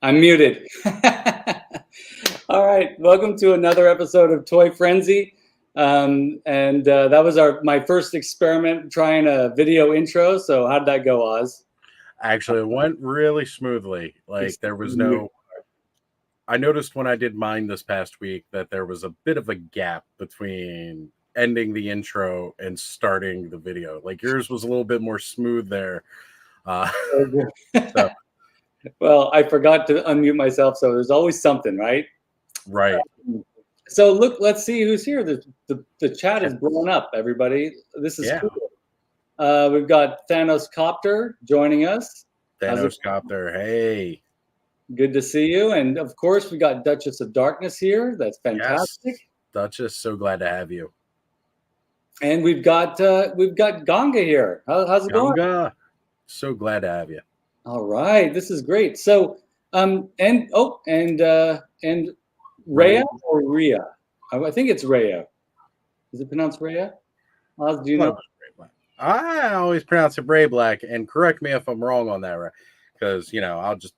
I'm muted. All right, welcome to another episode of Toy Frenzy. That was my first experiment trying a video intro. So how did that go, Oz? Actually, it went really smoothly. Like there was no. I noticed when I did mine this past week that there was a bit of a gap between ending the intro and starting the video. Like yours was a little bit more smooth there. So. Well, I forgot to unmute myself, so there's always something, right? Right. So look, let's see who's here. The chat is blowing up, everybody. This is cool. We've got Thanos Copter joining us. Thanos Copter, hey. Good to see you. And of course, we got Duchess of Darkness here. That's fantastic. Yes. Duchess, so glad to have you. And we've got Ganga here. How's it going? So glad to have you. All right, this is great. So, and Rhea or Rhea? I think it's Rhea. Is it pronounced Rhea? Oz, do you know? I always pronounce it Bray Black, and correct me if I'm wrong on that, right? Because I'll just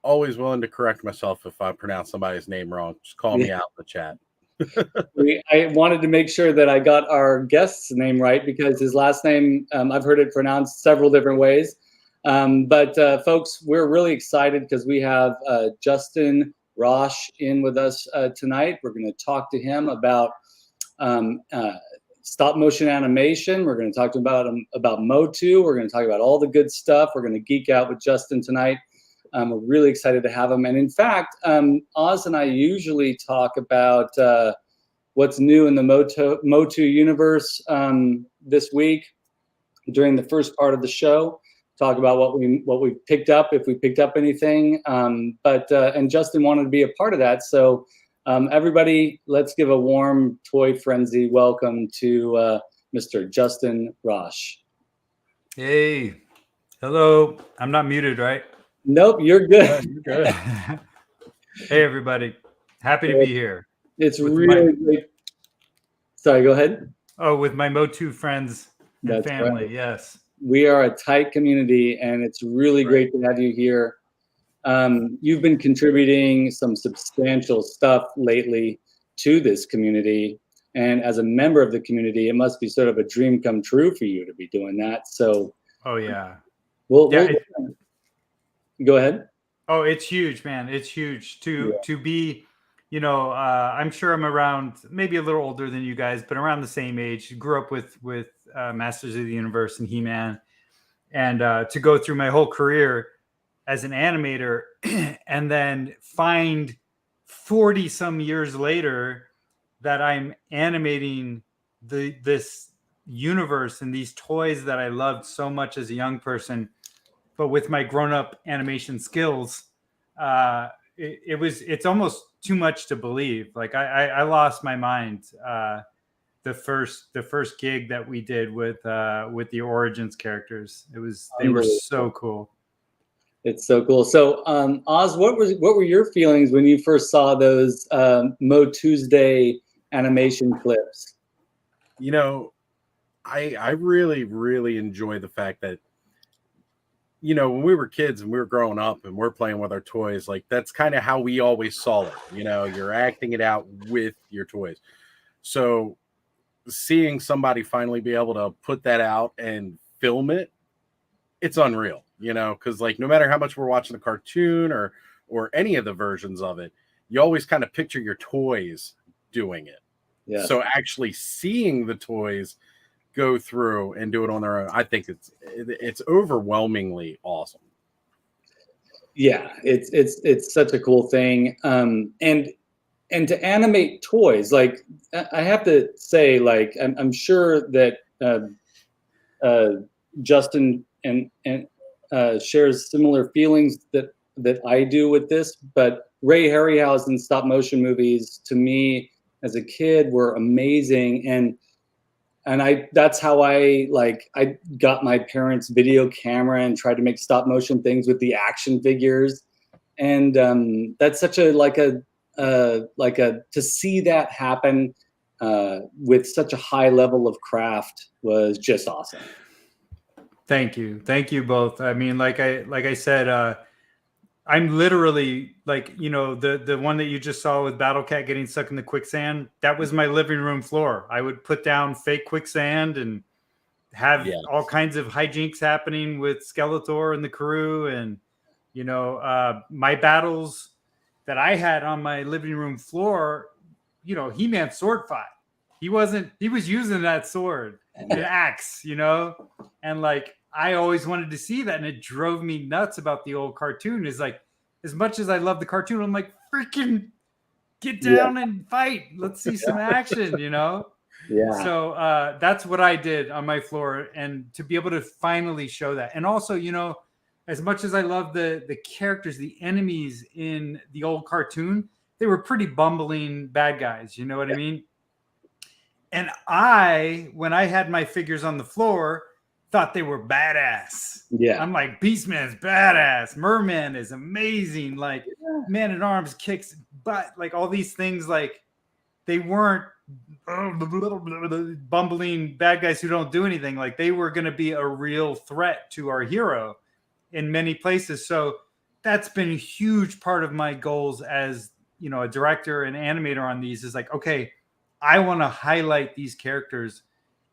always willing to correct myself if I pronounce somebody's name wrong. Just call me out in the chat. I wanted to make sure that I got our guest's name right because his last name I've heard it pronounced several different ways. But folks, we're really excited because we have Justin Rasch in with us tonight. We're going to talk to him about stop motion animation. We're going to talk to him about Motu. We're going to talk about all the good stuff. We're going to geek out with Justin tonight. We're really excited to have him. And in fact, Oz and I usually talk about what's new in the Motu universe this week during the first part of the show. Talk about what we picked up, if we picked up anything. And Justin wanted to be a part of that. So everybody, let's give a warm Toy Frenzy welcome to Mr. Justin Rasch. Hey, hello. I'm not muted, right? Nope, you're good. You're good. Hey, everybody. Happy to be here. It's really great. Sorry, go ahead. Oh, with my Motu friends and family, right. Yes. We are a tight community, and it's really great to have you here. You've been contributing some substantial stuff lately to this community, and as a member of the community, it must be sort of a dream come true for you to be doing that. So, oh yeah, go ahead. Oh, it's huge, man. It's huge to be. I'm sure I'm around maybe a little older than you guys, but around the same age. Grew up with Masters of the Universe and He-Man, and to go through my whole career as an animator and then find 40 some years later that I'm animating this universe and these toys that I loved so much as a young person, but with my grown-up animation skills, it's almost too much to believe. Like I lost my mind the first gig that we did with the Origins characters. They were so cool. It's so cool. So Oz, what were your feelings when you first saw those MOTUesday animation clips? I really, really enjoy the fact that when we were kids and we were growing up and we're playing with our toys, like that's kind of how we always saw it. You're acting it out with your toys. So seeing somebody finally be able to put that out and film it, it's unreal, because like no matter how much we're watching the cartoon or any of the versions of it, you always kind of picture your toys doing it. Yeah. So actually seeing the toys go through and do it on their own, I think it's overwhelmingly awesome. Yeah, it's such a cool thing. And to animate toys, like I have to say, like I'm sure that Justin and shares similar feelings that I do with this. But Ray Harryhausen's stop motion movies to me as a kid were amazing, and that's how I got my parents' video camera and tried to make stop motion things with the action figures, and that's such a to see that happen with such a high level of craft was just awesome. Thank you both. I mean, like I said, I'm literally like, you know, the one that you just saw with Battle Cat getting stuck in the quicksand. That was my living room floor. I would put down fake quicksand and have all kinds of hijinks happening with Skeletor and the crew. And, you know, my battles that I had on my living room floor, you know, He-Man sword fight. He was using that sword, an axe, you know, and like, I always wanted to see that. And it drove me nuts about the old cartoon is like, as much as I love the cartoon, I'm like, freaking get down and fight. Let's see some action, you know? Yeah. So that's what I did on my floor. And to be able to finally show that. And also, you know, as much as I love the characters, the enemies in the old cartoon, they were pretty bumbling bad guys. You know what I mean? And when I had my figures on the floor, thought they were badass. Yeah. I'm like, Beastman's badass. Merman is amazing. Like, Man-at-Arms kicks butt. Like, all these things, like, they weren't bumbling bad guys who don't do anything. Like, they were going to be a real threat to our hero in many places. So that's been a huge part of my goals as, you know, a director and animator on these is like, okay, I want to highlight these characters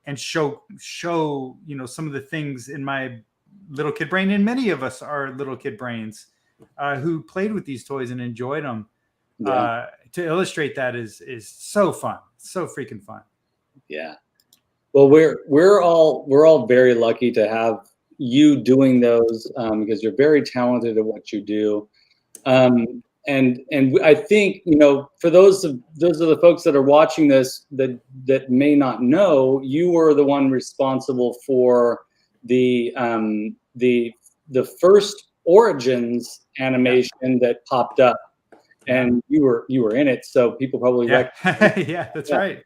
and show, you know, some of the things in my little kid brain. And many of us are little kid brains who played with these toys and enjoyed them. To illustrate that is so fun. So freaking fun. Yeah. Well, we're all very lucky to have you doing those because you're very talented at what you do. And I think, you know, for those of the folks that are watching this that may not know, you were the one responsible for the first Origins animation that popped up, and you were in it, so people probably recognize. Yeah, that's right.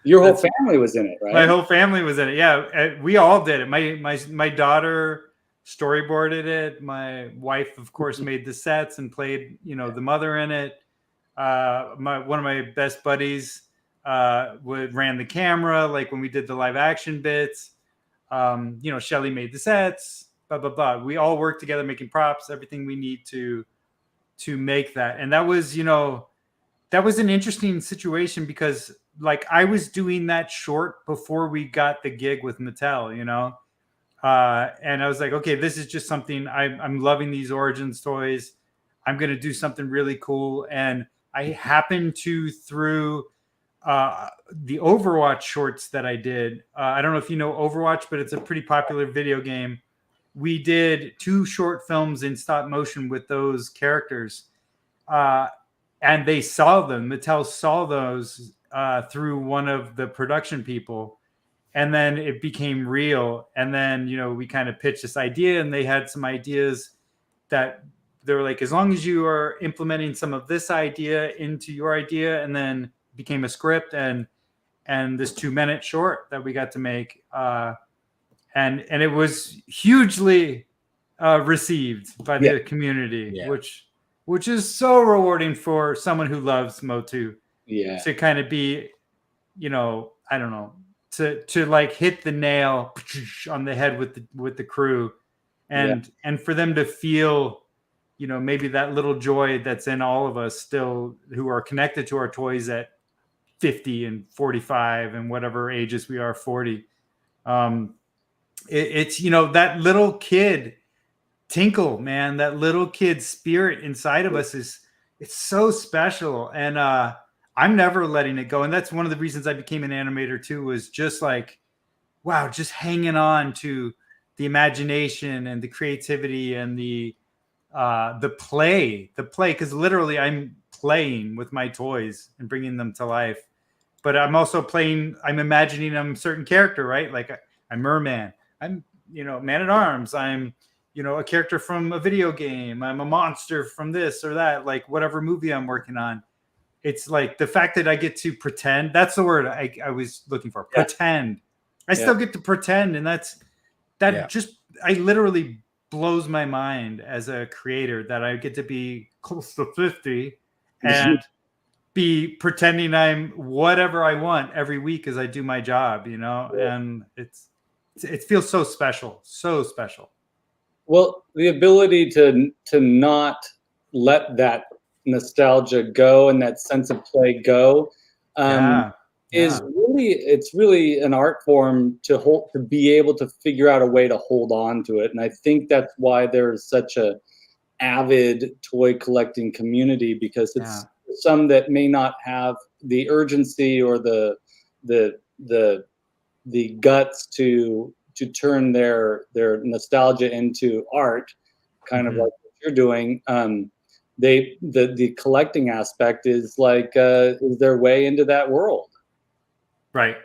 Your whole family was in it, right? My whole family was in it. Yeah, we all did it. My daughter storyboarded it. My wife, of course, made the sets and played, you know, the mother in it. One of my best buddies ran the camera, like when we did the live action bits. You know, Shelly made the sets. Blah blah blah. We all worked together, making props, everything we need to make that. And that was, you know, that was an interesting situation because, like, I was doing that short before we got the gig with Mattel, you know. And I was like, okay, this is just something I'm loving these Origins toys. I'm going to do something really cool. And I happened to, through the Overwatch shorts that I did, I don't know if you know Overwatch, but it's a pretty popular video game. We did 2 short films in stop motion with those characters. And they saw them. Mattel saw those through one of the production people. And then it became real. And then, you know, we kind of pitched this idea, and they had some ideas that they were like, as long as you are implementing some of this idea into your idea, and then became a script and this 2-minute short that we got to make. And it was hugely received by the community, which is so rewarding for someone who loves Motu. Yeah. To kind of be, you know, I don't know, to like hit the nail on the head with the crew, and for them to feel, you know, maybe that little joy that's in all of us still who are connected to our toys at 50 and 45 and whatever ages we are, 40. It's, you know, that little kid tinkle, man, that little kid spirit inside of us it's so special. And I'm never letting it go. And that's one of the reasons I became an animator too, was just like, wow, just hanging on to the imagination and the creativity and the play, because literally I'm playing with my toys and bringing them to life. But I'm also I'm imagining I'm a certain character, right? Like I'm Merman, I'm, you know, Man-at-Arms, I'm, you know, a character from a video game, I'm a monster from this or that, like whatever movie I'm working on. It's like the fact that I get to pretend, that's the word I was looking for. Pretend. I still get to pretend. And just, I literally blows my mind as a creator that I get to be close to 50 and be pretending I'm whatever I want every week as I do my job, you know, and it feels so special, so special. Well, the ability to not let that nostalgia go and that sense of play go. Is really, it's really an art form to be able to figure out a way to hold on to it. And I think that's why there's such a avid toy collecting community, because it's some that may not have the urgency or the guts to turn their nostalgia into art, kind of like what you're doing. The collecting aspect is like is their way into that world. Right.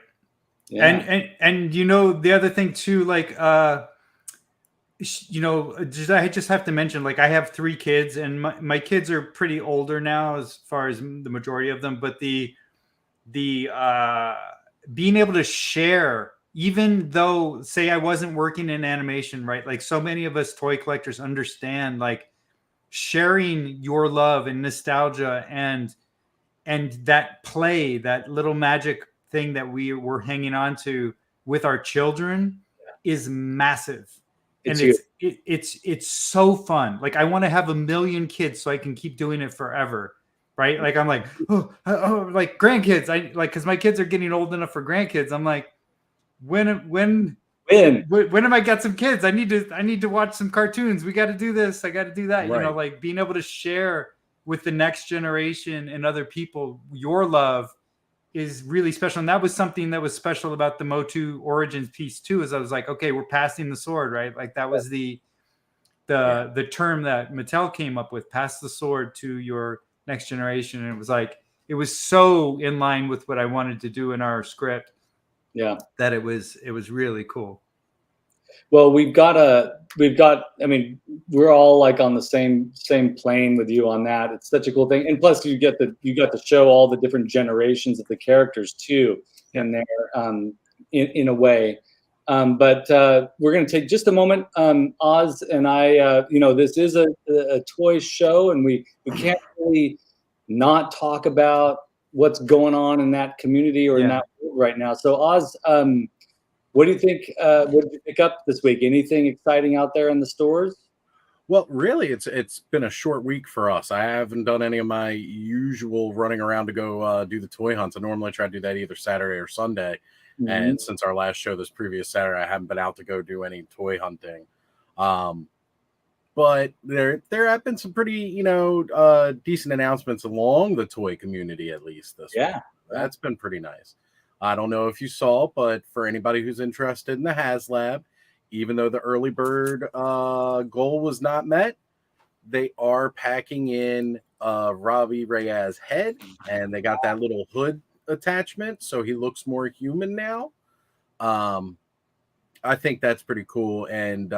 Yeah. And you know, the other thing too, like you know, I just have to mention, like, I have 3 kids, and my kids are pretty older now as far as the majority of them, but the being able to share, even though, say, I wasn't working in animation, right? Like, so many of us toy collectors understand, like, sharing your love and nostalgia and that play, that little magic thing that we were hanging on to with our children is massive. And it's so fun. Like, I want to have 1 million kids so I can keep doing it forever. Right. Like, I'm like, like grandkids. I like, cause my kids are getting old enough for grandkids. I'm like, when am I got some kids? I need to watch some cartoons. We got to do this. I got to do that. Right. You know, like, being able to share with the next generation and other people your love is really special. And that was something that was special about the MOTU Origins piece too, is I was like, okay, we're passing the sword, right? Like, that was the term that Mattel came up with, pass the sword to your next generation. And it was like, it was so in line with what I wanted to do in our script. Yeah. That it was really cool. Well, we've got, I mean, we're all like on the same plane with you on that. It's such a cool thing. And plus you got to show all the different generations of the characters too in there, in a way. But we're going to take just a moment. Oz and I, you know, this is a toy show, and we can't really not talk about what's going on in that community or in that world right now. So Oz, what do you think? What did you pick up this week? Anything exciting out there in the stores? Well, really, it's been a short week for us. I haven't done any of my usual running around to go do the toy hunts. I normally try to do that either Saturday or Sunday. Mm-hmm. And since our last show this previous Saturday, I haven't been out to go do any toy hunting. But there have been some pretty, you know, decent announcements along the toy community, at least this week. That's been pretty nice. I don't know if you saw, but for anybody who's interested in the HasLab, even though the early bird goal was not met, they are packing in Robbie Reyes' head, and they got that little hood attachment, so he looks more human now. I think that's pretty cool. And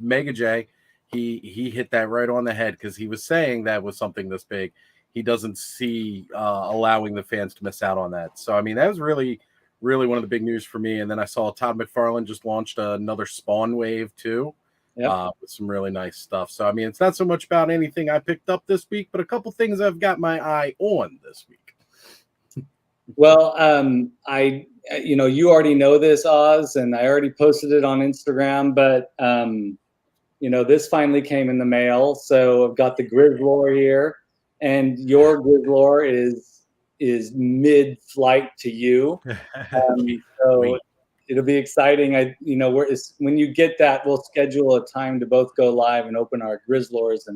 Mega J, he hit that right on the head, because he was saying that was something this big. He doesn't see allowing the fans to miss out on that. So, I mean, that was really, really one of the big news for me. And then I saw Todd McFarlane just launched another Spawn Wave too, with some really nice stuff. So, I mean, it's not so much about anything I picked up this week, but a couple things I've got my eye on this week. Well, you know, you already know this, Oz, and I already posted it on Instagram, but, you know, this finally came in the mail. So I've got the Grizzlor here. And your Grizzlor is mid-flight to you, so it'll be exciting. You know, when you get that, we'll schedule a time to both go live and open our Grizzlors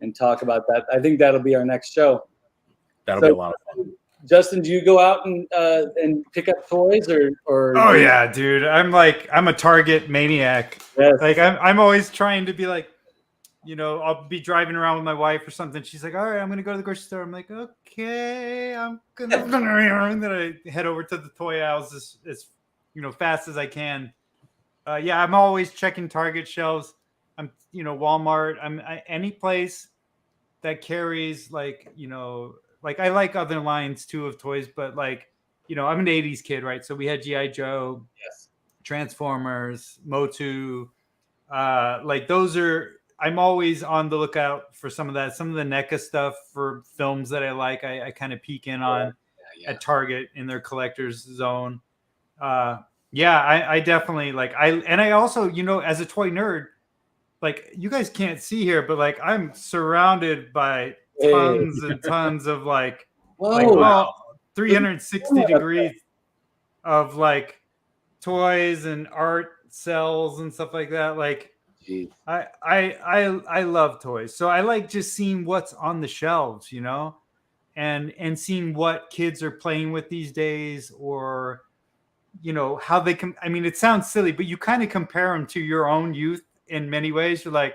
and talk about that. I think that'll be our next show. That'll be a lot of fun. Justin, do you go out and pick up toys or? Oh yeah, dude! I'm a Target maniac. Yes. Like, I'm always trying to be like, you know, I'll be driving around with my wife or something. She's like, all right, I'm going to go to the grocery store. I'm like, okay, and then I head over to the toy aisles as you know, fast as I can. I'm always checking Target shelves. I'm, you know, Walmart. Any place that carries, like, you know, like, I like other lines too of toys, but, like, you know, I'm an 80s kid, right? So we had G.I. Joe, Transformers, Motu, like, those are, I'm always on the lookout for some of that. Some of the NECA stuff for films that I like, I kind of peek in on at Target in their collector's zone. I definitely like. I also, you know, as a toy nerd, like you guys can't see here, but like I'm surrounded by tons and tons of like Whoa. 360 degrees of like toys and art cells and stuff like that. Like Jeez. I love toys. So I like just seeing what's on the shelves, you know, and seeing what kids are playing with these days, or you know how they can. I mean, it sounds silly, but you kind of compare them to your own youth in many ways. You're like,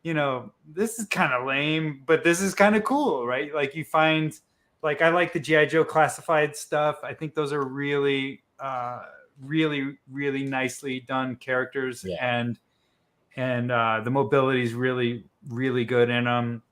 you know, this is kind of lame, but this is kind of cool, right? Like you find, like I like the G.I. Joe classified stuff. I think those are really, really nicely done characters, and the mobility is really, really good in them.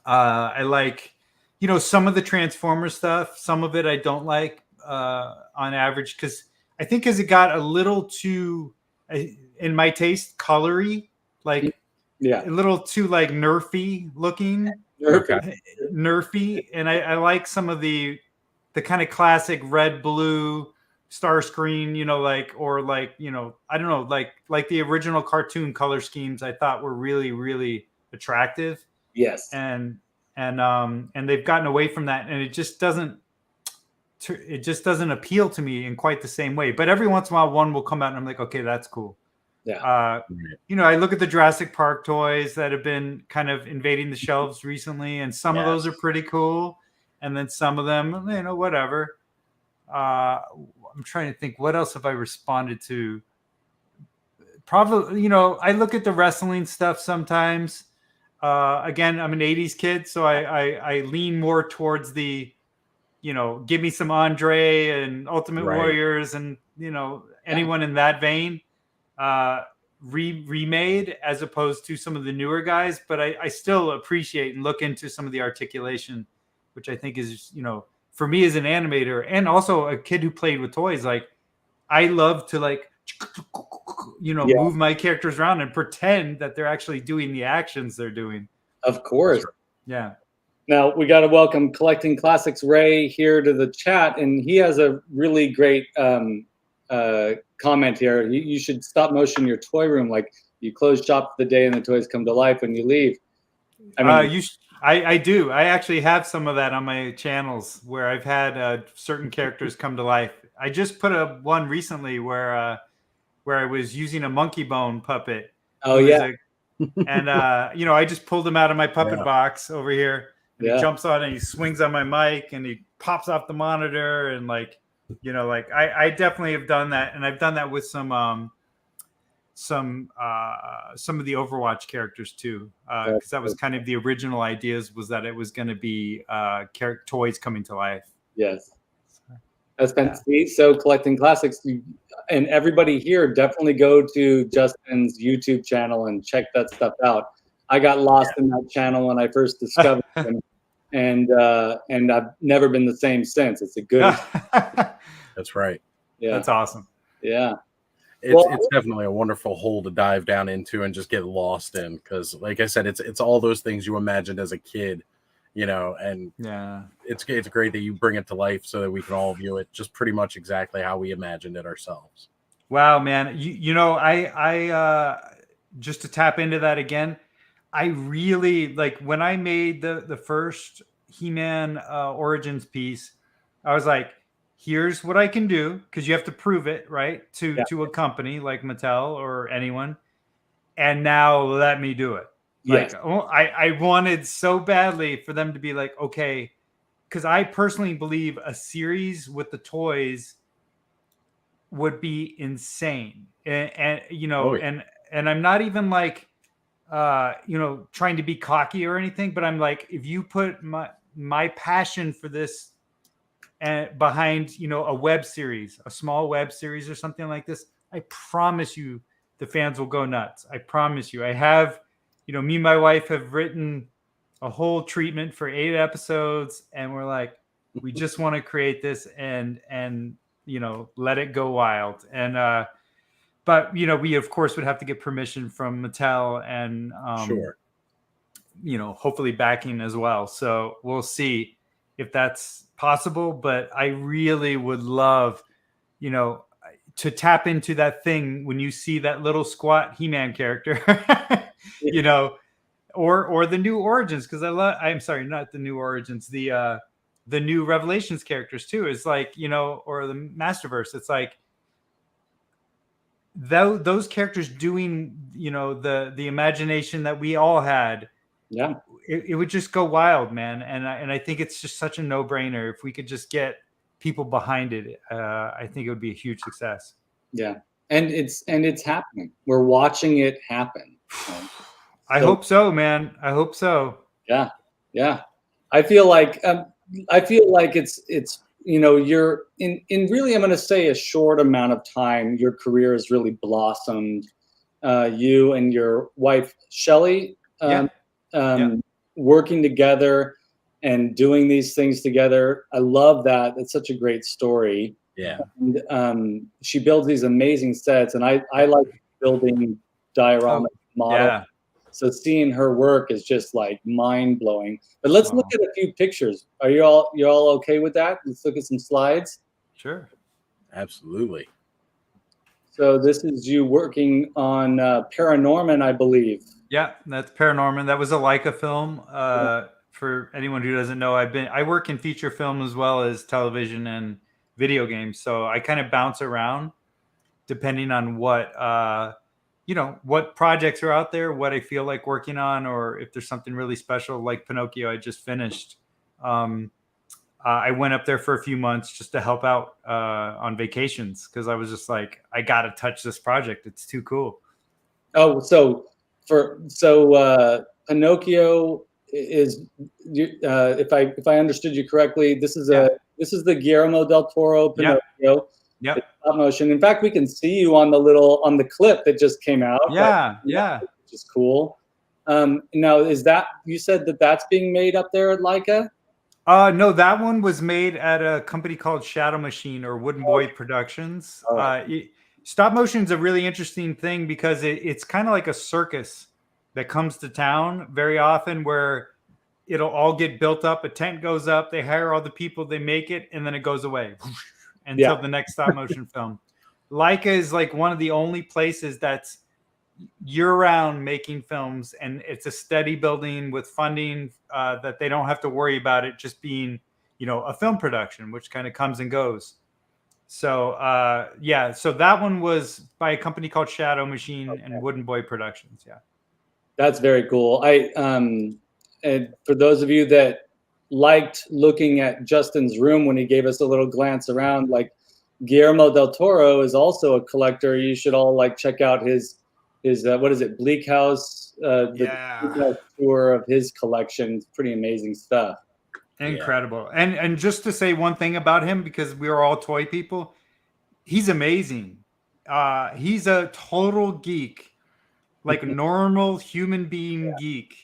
I like, you know, some of the Transformer stuff. Some of it I don't like on average, because I think as it got a little too, in my taste, colory, like a little too like nerfy looking. Nerfy. And I like some of the kind of classic red, blue, Starscream, you know, like, or like, you know, I don't know, like the original cartoon color schemes I thought were really, really attractive. Yes. And they've gotten away from that, and it just doesn't appeal to me in quite the same way. But every once in a while one will come out and I'm like, okay, that's cool. Yeah. You know, I look at the Jurassic Park toys that have been kind of invading the shelves recently, and some of those are pretty cool, and then some of them, you know, whatever. I'm trying to think, what else have I responded to? Probably, you know, I look at the wrestling stuff sometimes. Again, I'm an 80s kid, so I lean more towards the, you know, give me some Andre and Ultimate Warriors and, you know, anyone in that vein, remade, as opposed to some of the newer guys. But I still appreciate and look into some of the articulation, which I think is, you know, for me as an animator and also a kid who played with toys, like I love to like, you know, move my characters around and pretend that they're actually doing the actions they're doing. Of course. Yeah. Now we got to welcome Collecting Classics Ray here to the chat, and he has a really great comment here. You should stop motion your toy room, like you close shop for the day and the toys come to life when you leave. I mean, I do. I actually have some of that on my channels where I've had certain characters come to life. I just put one recently where I was using a monkey bone puppet. Oh yeah. And you know, I just pulled him out of my puppet box over here, and he jumps on and he swings on my mic and he pops off the monitor, and like, you know, like I definitely have done that, and I've done that with some of the Overwatch characters too, because that was kind of the original ideas, was that it was going to be toys coming to life. Yes. That's fantastic. So Collecting Classics, and everybody here, definitely go to Justin's YouTube channel and check that stuff out. I got lost in that channel when I first discovered him, and I've never been the same since. It's a good. That's right. Yeah, that's awesome. Yeah, it's definitely a wonderful hole to dive down into and just get lost in, because, like I said, it's all those things you imagined as a kid. You know, and it's great that you bring it to life so that we can all view it just pretty much exactly how we imagined it ourselves. Wow, man. You know, I just to tap into that again, I really like when I made the first He-Man Origins piece, I was like, here's what I can do, because you have to prove it, right, to a company like Mattel or anyone, and now let me do it. Like, I wanted so badly for them to be like, okay, because I personally believe a series with the toys would be insane, and you know, and I'm not even like, you know, trying to be cocky or anything, but I'm like, if you put my passion for this behind, you know, a web series, a small web series or something like this, I promise you, the fans will go nuts. I promise you. I have. You know, me and my wife have written a whole treatment for 8 episodes, and we're like, we just want to create this and you know, let it go wild. And but you know, we of course would have to get permission from Mattel and you know, hopefully backing as well. So we'll see if that's possible. But I really would love, you know, to tap into that thing when you see that little squat He-Man character, you know, or the new Origins, because I'm sorry, not the new Origins, the new Revelations characters too. It's like, you know, or the Masterverse. It's like those characters doing, you know, the imagination that we all had. Yeah, it would just go wild, man. And I think it's just such a no-brainer if we could just get people behind it. I think it would be a huge success. Yeah, and it's happening. We're watching it happen. I hope so, man. I hope so. Yeah, yeah. I feel like it's you know, you're in really, I'm going to say, a short amount of time, your career has really blossomed. You and your wife Shelly, working together and doing these things together. I love that. It's such a great story. Yeah. And, she builds these amazing sets, and I like building diorama models. Yeah. So seeing her work is just like mind blowing. But let's look at a few pictures. Are you all okay with that? Let's look at some slides. Sure. Absolutely. So this is you working on Paranorman, I believe. Yeah, that's Paranorman. That was a Leica film. For anyone who doesn't know, I work in feature film as well as television and video games. So I kind of bounce around depending on what you know, what projects are out there, what I feel like working on, or if there's something really special like Pinnochio I just finished. I went up there for a few months just to help out on vacations, because I was just like, I gotta touch this project. It's too cool. Oh, so Pinnochio is, if I understood you correctly, this is the Guillermo del Toro Pinnochio. Yep. Stop motion. In fact, we can see you on the clip that just came out. Yeah. Which is cool. Now, is that, you said that's being made up there at Leica? No, that one was made at a company called Shadow Machine or Wooden Boy Productions. Stop motion is a really interesting thing because it's kind of like a circus that comes to town very often, where it'll all get built up. A tent goes up, they hire all the people, they make it, and then it goes away until the next stop motion film. Leica is like one of the only places that's year-round making films, and it's a steady building with funding that they don't have to worry about it just being, you know, a film production, which kind of comes and goes. So so that one was by a company called Shadow Machine and Wooden Boy Productions. Yeah, that's very cool. And for those of you that liked looking at Justin's room when he gave us a little glance around, like, Guillermo del Toro is also a collector. You should all like check out his what is it, Bleak House, the tour of his collection. It's pretty amazing stuff. Incredible. And just to say one thing about him, because we are all toy people, he's amazing. He's a total geek, like a normal human being geek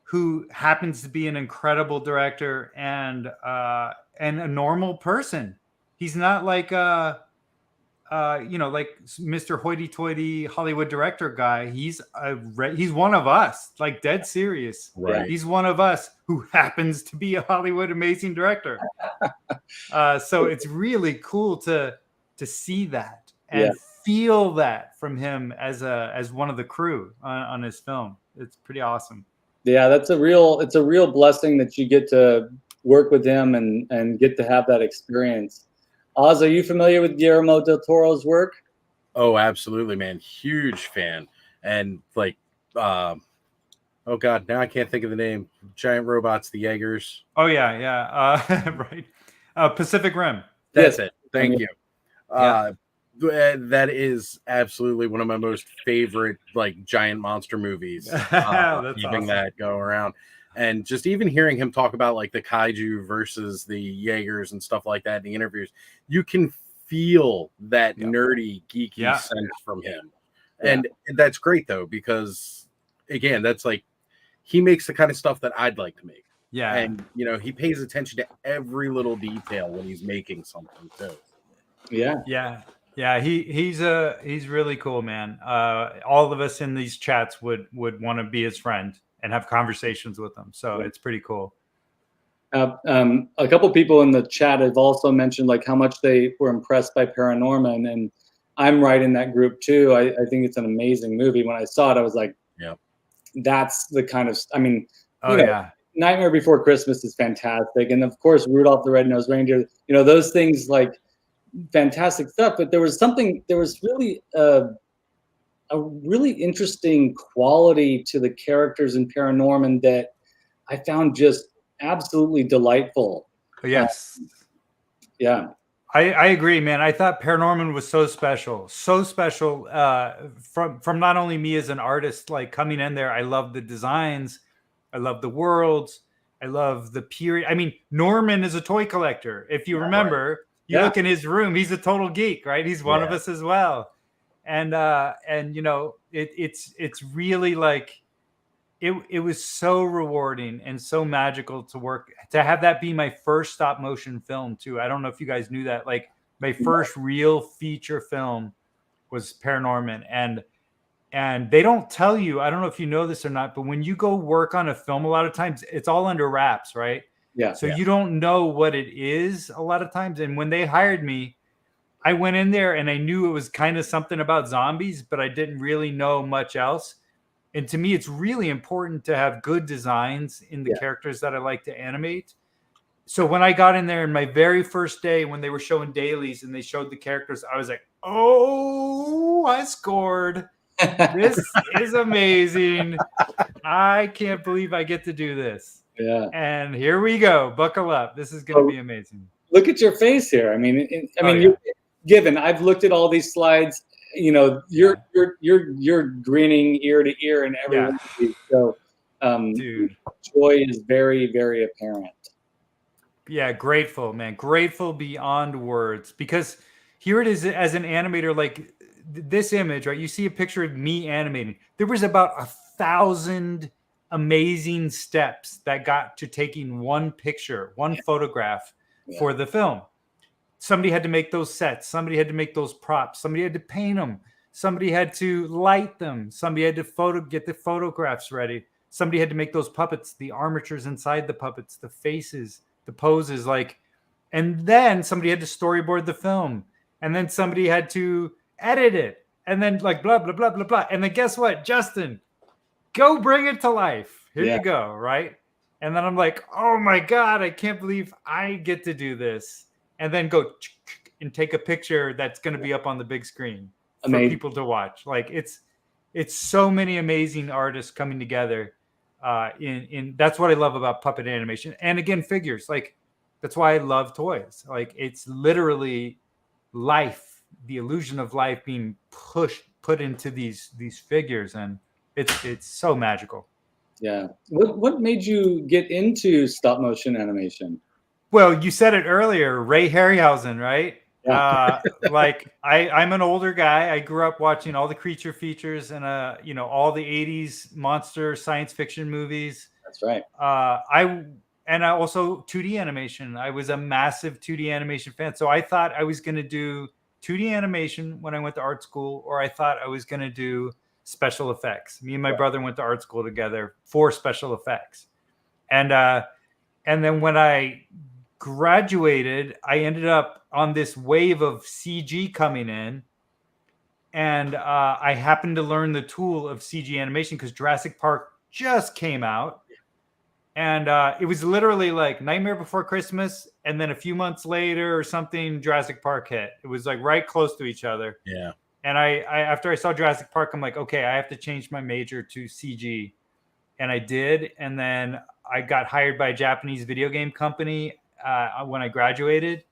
who happens to be an incredible director and a normal person. He's not like you know, like Mr. Hoity-toity Hollywood director guy. He's one of us, like dead serious. Right. He's one of us who happens to be a Hollywood amazing director. So it's really cool to see that and feel that from him as one of the crew on his film. It's pretty awesome. Yeah, it's a real blessing that you get to work with him and get to have that experience. Oz, are you familiar with Guillermo del Toro's work? Oh, absolutely, man. Huge fan. And like, oh God, now I can't think of the name. Giant robots, the Jaegers. Oh yeah. Right. Pacific Rim. That's it. Thank you. That is absolutely one of my most favorite, like, giant monster movies. That's keeping awesome. that go around. And just even hearing him talk about like the kaiju versus the Jaegers and stuff like that in the interviews, you can feel that nerdy, geeky sense from him. And that's great though, because again, that's like, he makes the kind of stuff that I'd like to make. Yeah. And you know, he pays attention to every little detail when he's making something too. Yeah. He's really cool, man. All of us in these chats would want to be his friend and have conversations with them. So it's pretty cool. A couple people in the chat have also mentioned like how much they were impressed by Paranorman, and I'm right in that group too. I think it's an amazing movie. When I saw it, I was like, Yeah. that's the kind of, I mean, Oh yeah. Nightmare Before Christmas is fantastic. And of course, Rudolph the Red-Nosed Reindeer, those things, like, fantastic stuff. But there was really a really interesting quality to the characters in Paranorman that I found just absolutely delightful. Yes. Yeah. I agree, man. I thought Paranorman was so special from not only me as an artist, like coming in there. I love the designs, I love the worlds, I love the period. I mean, Norman is a toy collector. If you remember, you look in his room, he's a total geek, right? He's one of us as well. And it's really like it was so rewarding and so magical to have that be my first stop motion film too. I don't know if you guys knew that. Like, my first real feature film was Paranorman, and they don't tell you, I don't know if you know this or not, but when you go work on a film, a lot of times it's all under wraps, right? Yeah. So you don't know what it is a lot of times. And when they hired me, I went in there and I knew it was kind of something about zombies, but I didn't really know much else. And to me, it's really important to have good designs in the characters that I like to animate. So when I got in there in my very first day, when they were showing dailies and they showed the characters, I was like, oh, I scored. This is amazing. I can't believe I get to do this. Yeah. And here we go. Buckle up. This is going to be amazing. Look at your face here. I mean, you're given. I've looked at all these slides. You're grinning ear to ear and everything. Yeah. So, dude, joy is very, very apparent. Yeah, grateful, man. Grateful beyond words. Because here it is as an animator, like this image, right? You see a picture of me animating. There was about 1,000 amazing steps that got to taking one picture, one photograph for the film. Somebody had to make those sets. Somebody had to make those props. Somebody had to paint them. Somebody had to light them. Somebody had to get the photographs ready. Somebody had to make those puppets, the armatures inside the puppets, the faces, the poses, and then somebody had to storyboard the film, and then somebody had to edit it, and then blah, blah, blah, blah, blah. And then guess what? Justin, go bring it to life. Here you go, right? And then I'm like, oh my God, I can't believe I get to do this. And then go and take a picture that's going to be up on the big screen for people to watch. Like, it's so many amazing artists coming together. That's what I love about puppet animation. And again, figures. Like, that's why I love toys. Like, it's literally life, the illusion of life being put into these figures, and it's so magical. Yeah. What made you get into stop motion animation? Well, you said it earlier, Ray Harryhausen, right? Yeah. I'm an older guy. I grew up watching all the creature features and all the 80s monster science fiction movies. That's right. I also 2D animation. I was a massive 2D animation fan. So I thought I was going to do 2D animation when I went to art school, or I thought I was going to do special effects. Me and my brother went to art school together for special effects. And then when I graduated, I ended up on this wave of CG coming in, and I happened to learn the tool of CG animation because Jurassic Park just came out, and it was literally like Nightmare Before Christmas, and then a few months later or something, Jurassic Park hit. It was like right close to each other. Yeah. And I after I saw Jurassic Park, I'm like, okay, I have to change my major to CG, and I did, and then I got hired by a Japanese video game company when I graduated,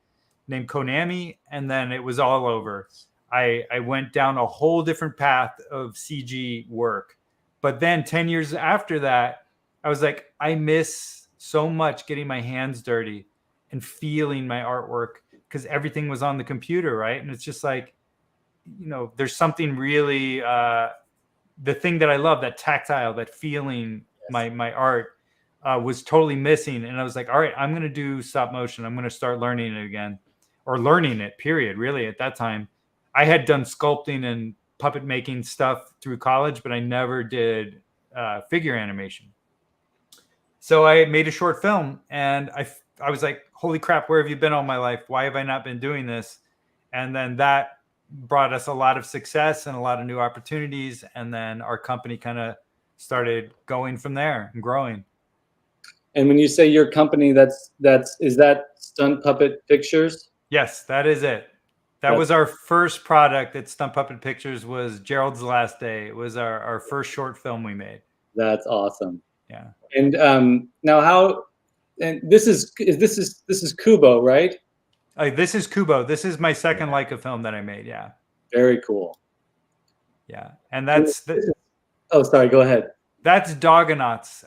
named Konami, and then it was all over. I went down a whole different path of CG work. But then 10 years after that, I was like, I miss so much getting my hands dirty and feeling my artwork, because everything was on the computer, right? And it's just like, there's something really, the thing that I love, that tactile, that feeling, my art, was totally missing. And I was like, all right, I'm going to do stop motion. I'm going to start learning it again, or learning it, period. Really, at that time, I had done sculpting and puppet making stuff through college, but I never did figure animation. So I made a short film, and I was like, holy crap, where have you been all my life? Why have I not been doing this? And then that brought us a lot of success and a lot of new opportunities. And then our company kind of started going from there and growing. And when you say your company, is that Stunt Puppet Pictures? Yes, that is it. That was our first product at Stunt Puppet Pictures, was Gerald's Last Day. It was our first short film we made. That's awesome. Yeah. And now this is Kubo, right? This is Kubo. This is my second Leica film that I made. Yeah. Very cool. Yeah. And that's oh, sorry, go ahead. That's Dogonauts,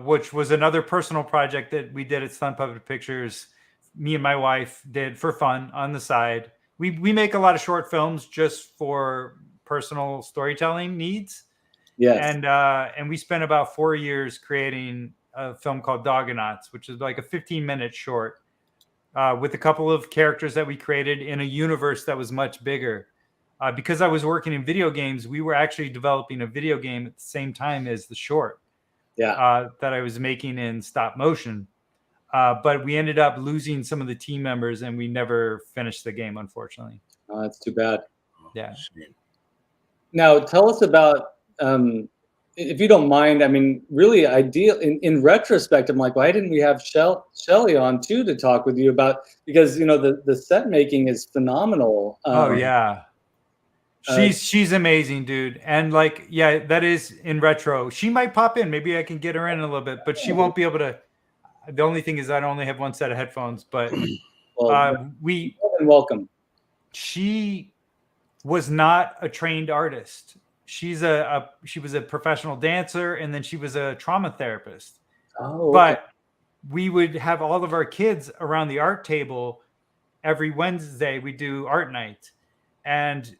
which was another personal project that we did at Stunt Puppet Pictures. Me and my wife did for fun on the side. We make a lot of short films just for personal storytelling needs. Yes. And we spent about 4 years creating a film called Dogonauts, which is like a 15-minute short with a couple of characters that we created in a universe that was much bigger. Because I was working in video games, we were actually developing a video game at the same time as the short that I was making in stop motion. But we ended up losing some of the team members, and we never finished the game, unfortunately. Oh, that's too bad. Yeah. Now, tell us about, if you don't mind, I mean, really ideal. In retrospect, I'm like, why didn't we have Shelly on too to talk with you about, because the set making is phenomenal. Oh yeah. She's amazing, dude. And like, yeah, that is in retro. She might pop in. Maybe I can get her in a little bit, but she won't be able to. The only thing is I only have one set of headphones, but we welcome. She was not a trained artist. She was a professional dancer, and then she was a trauma therapist. Oh, okay. But we would have all of our kids around the art table every Wednesday. We do art night, and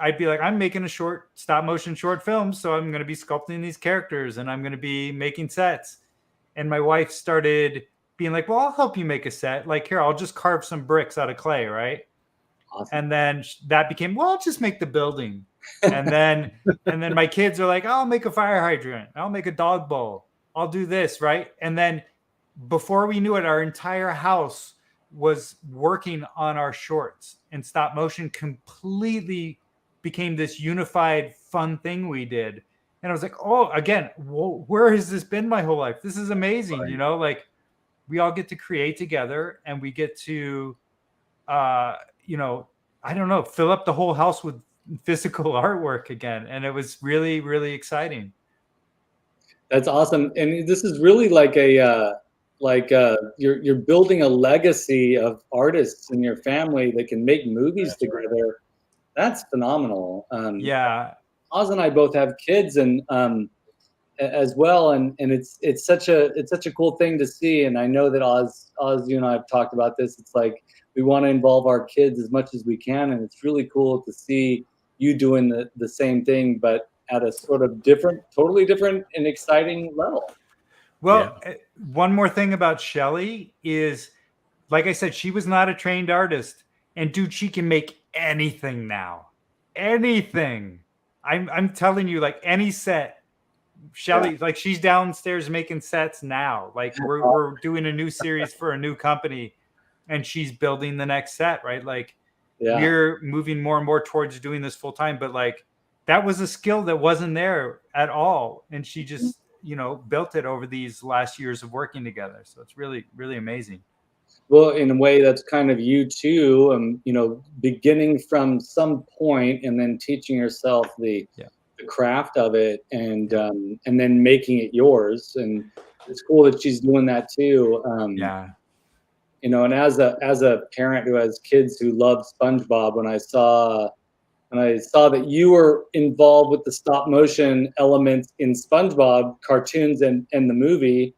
I'd be like, I'm making a short stop motion short film, so I'm going to be sculpting these characters, and I'm going to be making sets. And my wife started being like, well, I'll help you make a set. Like, here, I'll just carve some bricks out of clay, right? Awesome. And then that became, well, I'll just make the building. And then my kids are like, I'll make a fire hydrant. I'll make a dog bowl. I'll do this, right? And then before we knew it, our entire house was working on our shorts, and stop motion completely became this unified, fun thing we did. And I was like, oh, again, where has this been my whole life? This is amazing. Right. Like we all get to create together, and we get to, I don't know, fill up the whole house with physical artwork again. And it was really, really exciting. That's awesome. And this is really like you're building a legacy of artists in your family that can make movies together. That's phenomenal. Yeah. Oz and I both have kids, and as well, and it's such a cool thing to see. And I know that Oz, you and I have talked about this. It's like we want to involve our kids as much as we can, and it's really cool to see you doing the same thing, but at a sort of totally different and exciting level. Well, one more thing about Shelly is, like I said, she was not a trained artist, and dude, she can make anything now. Anything. I'm telling you, like any set, Shelly, like she's downstairs making sets now. Like we're doing a new series for a new company, and she's building the next set, right? Like we're moving more and more towards doing this full time, but like that was a skill that wasn't there at all. And she just, built it over these last years of working together. So it's really, really amazing. Well, in a way, that's kind of you too, beginning from some point and then teaching yourself the craft of it, and then making it yours. And it's cool that she's doing that too. And as a parent who has kids who love SpongeBob, when I saw that you were involved with the stop motion elements in SpongeBob cartoons and the movie,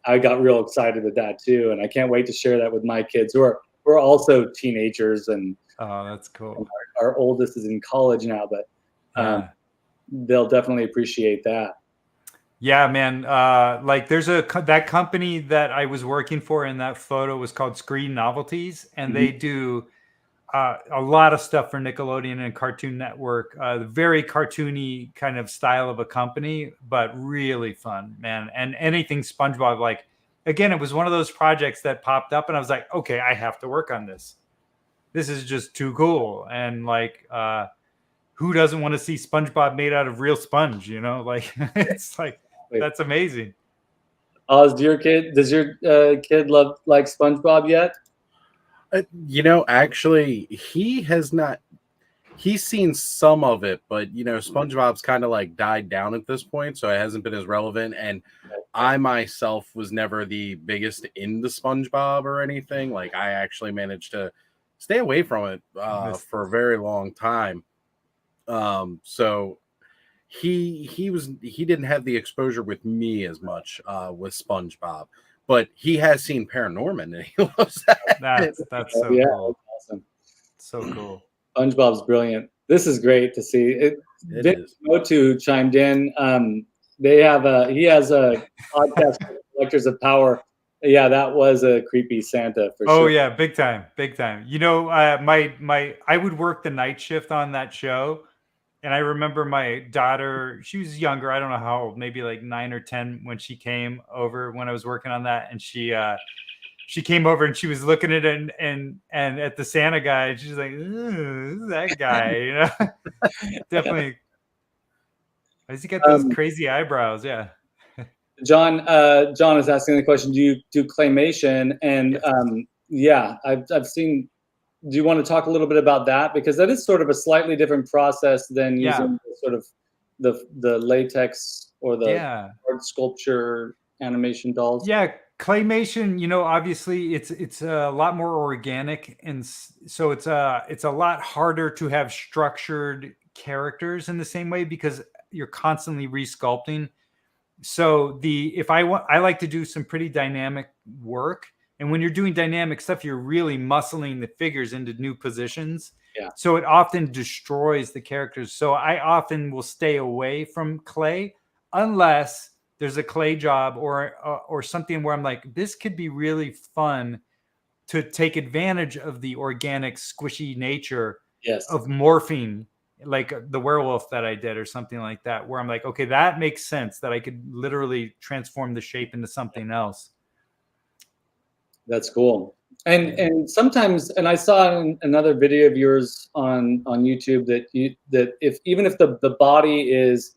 I got real excited at that too, and I can't wait to share that with my kids who are also teenagers. And oh, that's cool. Our oldest is in college now, but they'll definitely appreciate that. Yeah, man. Like there's that company that I was working for in that photo was called Screen Novelties, and they do a lot of stuff for Nickelodeon and Cartoon Network. Very cartoony kind of style of a company, but really fun, man. And anything SpongeBob, like, again, it was one of those projects that popped up, and I was like, okay, I have to work on this. this is just too cool. And like, who doesn't want to see SpongeBob made out of real sponge? You know, like it's like that's amazing. Oz, does your kid like SpongeBob yet? You know, actually, he has not. He's seen some of it, but you know, SpongeBob's kind of like died down at this point, so it hasn't been as relevant. And I myself was never the biggest into SpongeBob or anything. Like, I actually managed to stay away from it for a very long time. So he didn't have the exposure with me as much with SpongeBob, but he has seen Paranorman and he loves that. That's so cool. That's awesome. So cool. SpongeBob's brilliant. This is great to see. It is. Motu chimed in. He has a podcast, Collectors of Power. Yeah, that was a creepy Santa for sure. Oh yeah, big time. You know, I would work the night shift on that show, and I remember my daughter. She was younger. I don't know how old, maybe like 9 or 10 when she came over when I was working on that, and she came over and she was looking at it and at the Santa guy, and she's like, "Who's that guy?" You know, definitely. Has he got those crazy eyebrows? Yeah. John is asking the question: do you do claymation? And yeah, I've seen. Do you want to talk a little bit about that, because that is sort of a slightly different process than using sort of the latex or the hard sculpture animation dolls? Yeah, claymation. You know, obviously it's a lot more organic, and so it's a lot harder to have structured characters in the same way because you're constantly resculpting. So I like to do some pretty dynamic work. And when you're doing dynamic stuff, you're really muscling the figures into new positions. Yeah. So it often destroys the characters. So I often will stay away from clay unless there's a clay job or something where I'm like, this could be really fun to take advantage of the organic, squishy nature of morphing, like the werewolf that I did or something like that, where I'm like, okay, that makes sense that I could literally transform the shape into something else. That's cool. And sometimes, and I saw in another video of yours on YouTube that even if the body is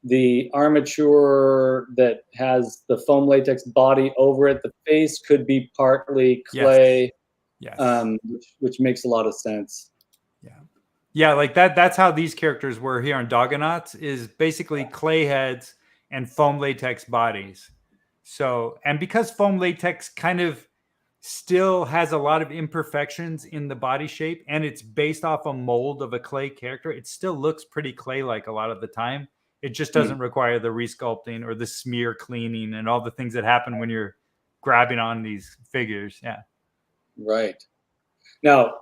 the armature that has the foam latex body over it, the face could be partly clay. Yes. Which makes a lot of sense. Yeah, like that's how these characters were here on Dogonauts, is basically clay heads and foam latex bodies. So, and because foam latex kind of still has a lot of imperfections in the body shape, and it's based off a mold of a clay character, it still looks pretty clay-like a lot of the time. It just doesn't require the resculpting or the smear cleaning and all the things that happen when you're grabbing on these figures. Yeah. Right. Now,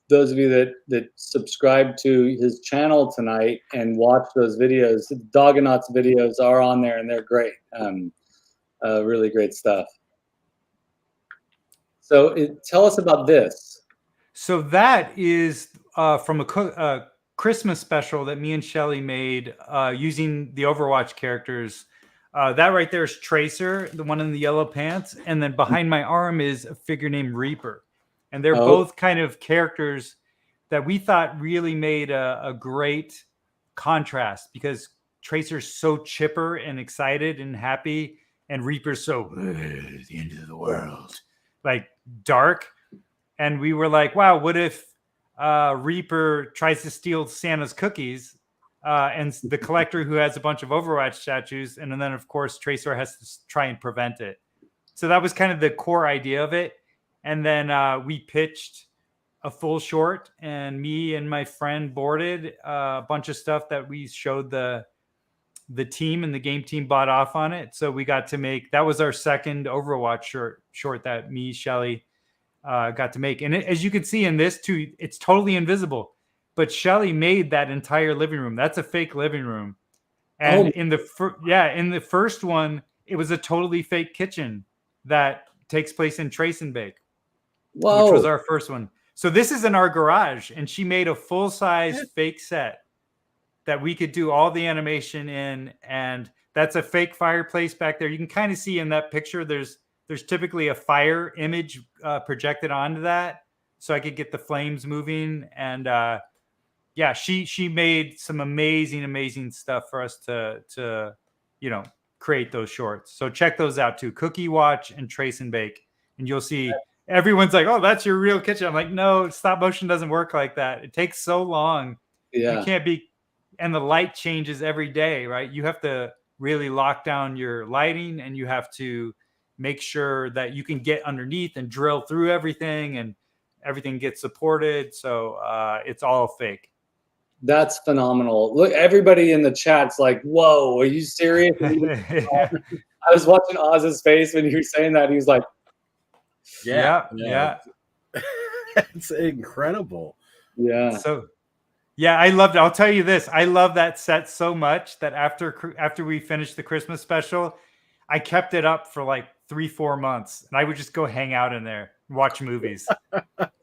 those of you that subscribe to his channel tonight and watch those videos, Dogonauts videos are on there, and they're great. Really great stuff. So tell us about this. So that is from a Christmas special that me and Shelly made using the Overwatch characters. That right there is Tracer, the one in the yellow pants. And then behind my arm is a figure named Reaper. And they're both kind of characters that we thought really made a great contrast, because Tracer's so chipper and excited and happy, and Reaper's so the end of the world, like dark. And we were like, wow, what if Reaper tries to steal Santa's cookies and the collector who has a bunch of Overwatch statues, and then of course Tracer has to try and prevent it. So that was kind of the core idea of it. And then we pitched a full short, and me and my friend boarded a bunch of stuff that we showed the team, and the game team bought off on it. So we got to make, that was our second Overwatch short that me, Shelly, got to make. And as you can see in this too, it's totally invisible, but Shelly made that entire living room. That's a fake living room. And in the first one, it was a totally fake kitchen that takes place in Trace and Bake. Whoa. Which was our first one. So this is in our garage, and she made a full-size fake set that we could do all the animation in, and that's a fake fireplace back there. You can kind of see in that picture, there's typically a fire image projected onto that. so I could get the flames moving. And yeah, she made some amazing stuff for us to create those shorts. So check those out too. Cookie Watch and Trace and Bake, and you'll see everyone's like, "Oh, that's your real kitchen." I'm like, "No, stop motion doesn't work like that. It takes so long. Yeah. You can't be." And the light changes every day, right? You have to really lock down your lighting, and you have to make sure that you can get underneath and drill through everything, and everything gets supported. So it's all fake. That's phenomenal. Look, everybody in the chat's like, "Whoa, are you serious?" I was watching Oz's face when you were saying that. He was like, yeah. It's incredible. Yeah. So yeah, I loved it. I'll tell you this. I love that set so much that after we finished the Christmas special, I kept it up for like 3-4 months, and I would just go hang out in there, watch movies.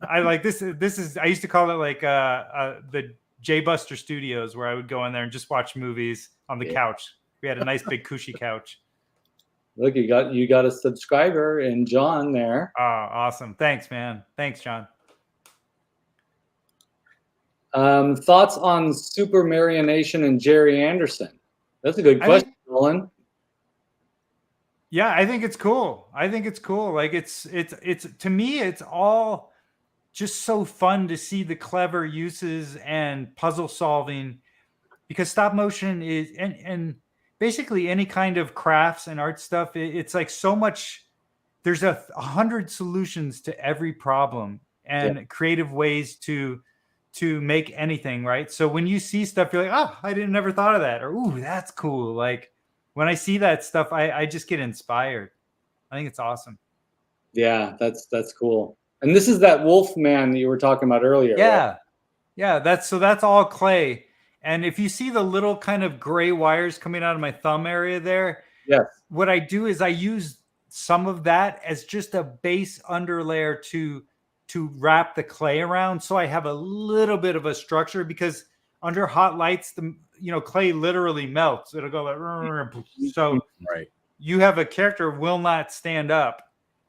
I like this is I used to call it like the J Buster Studios, where I would go in there and just watch movies on the couch. We had a nice big cushy couch. Look, you got a subscriber in John there. Oh, awesome. Thanks, man. Thanks, John. Thoughts on Super Marionation and Jerry Anderson? That's a good question, Nolan. Yeah, I think it's cool. Like it's to me, it's all just so fun to see the clever uses and puzzle solving, because stop motion is and basically any kind of crafts and art stuff. It's like so much. There's 100 solutions to every problem and creative ways to make anything, right? So when you see stuff, you're like, oh, I never thought of that, or ooh, that's cool. Like when I see that stuff, I just get inspired. I think it's awesome. Yeah, that's cool. And this is that wolf man that you were talking about earlier. Yeah. Right? Yeah, that's all clay. And if you see the little kind of gray wires coming out of my thumb area there, yes, what I do is I use some of that as just a base underlayer to wrap the clay around, so I have a little bit of a structure, because under hot lights, the clay literally melts. It'll go like, so right. You have a character will not stand up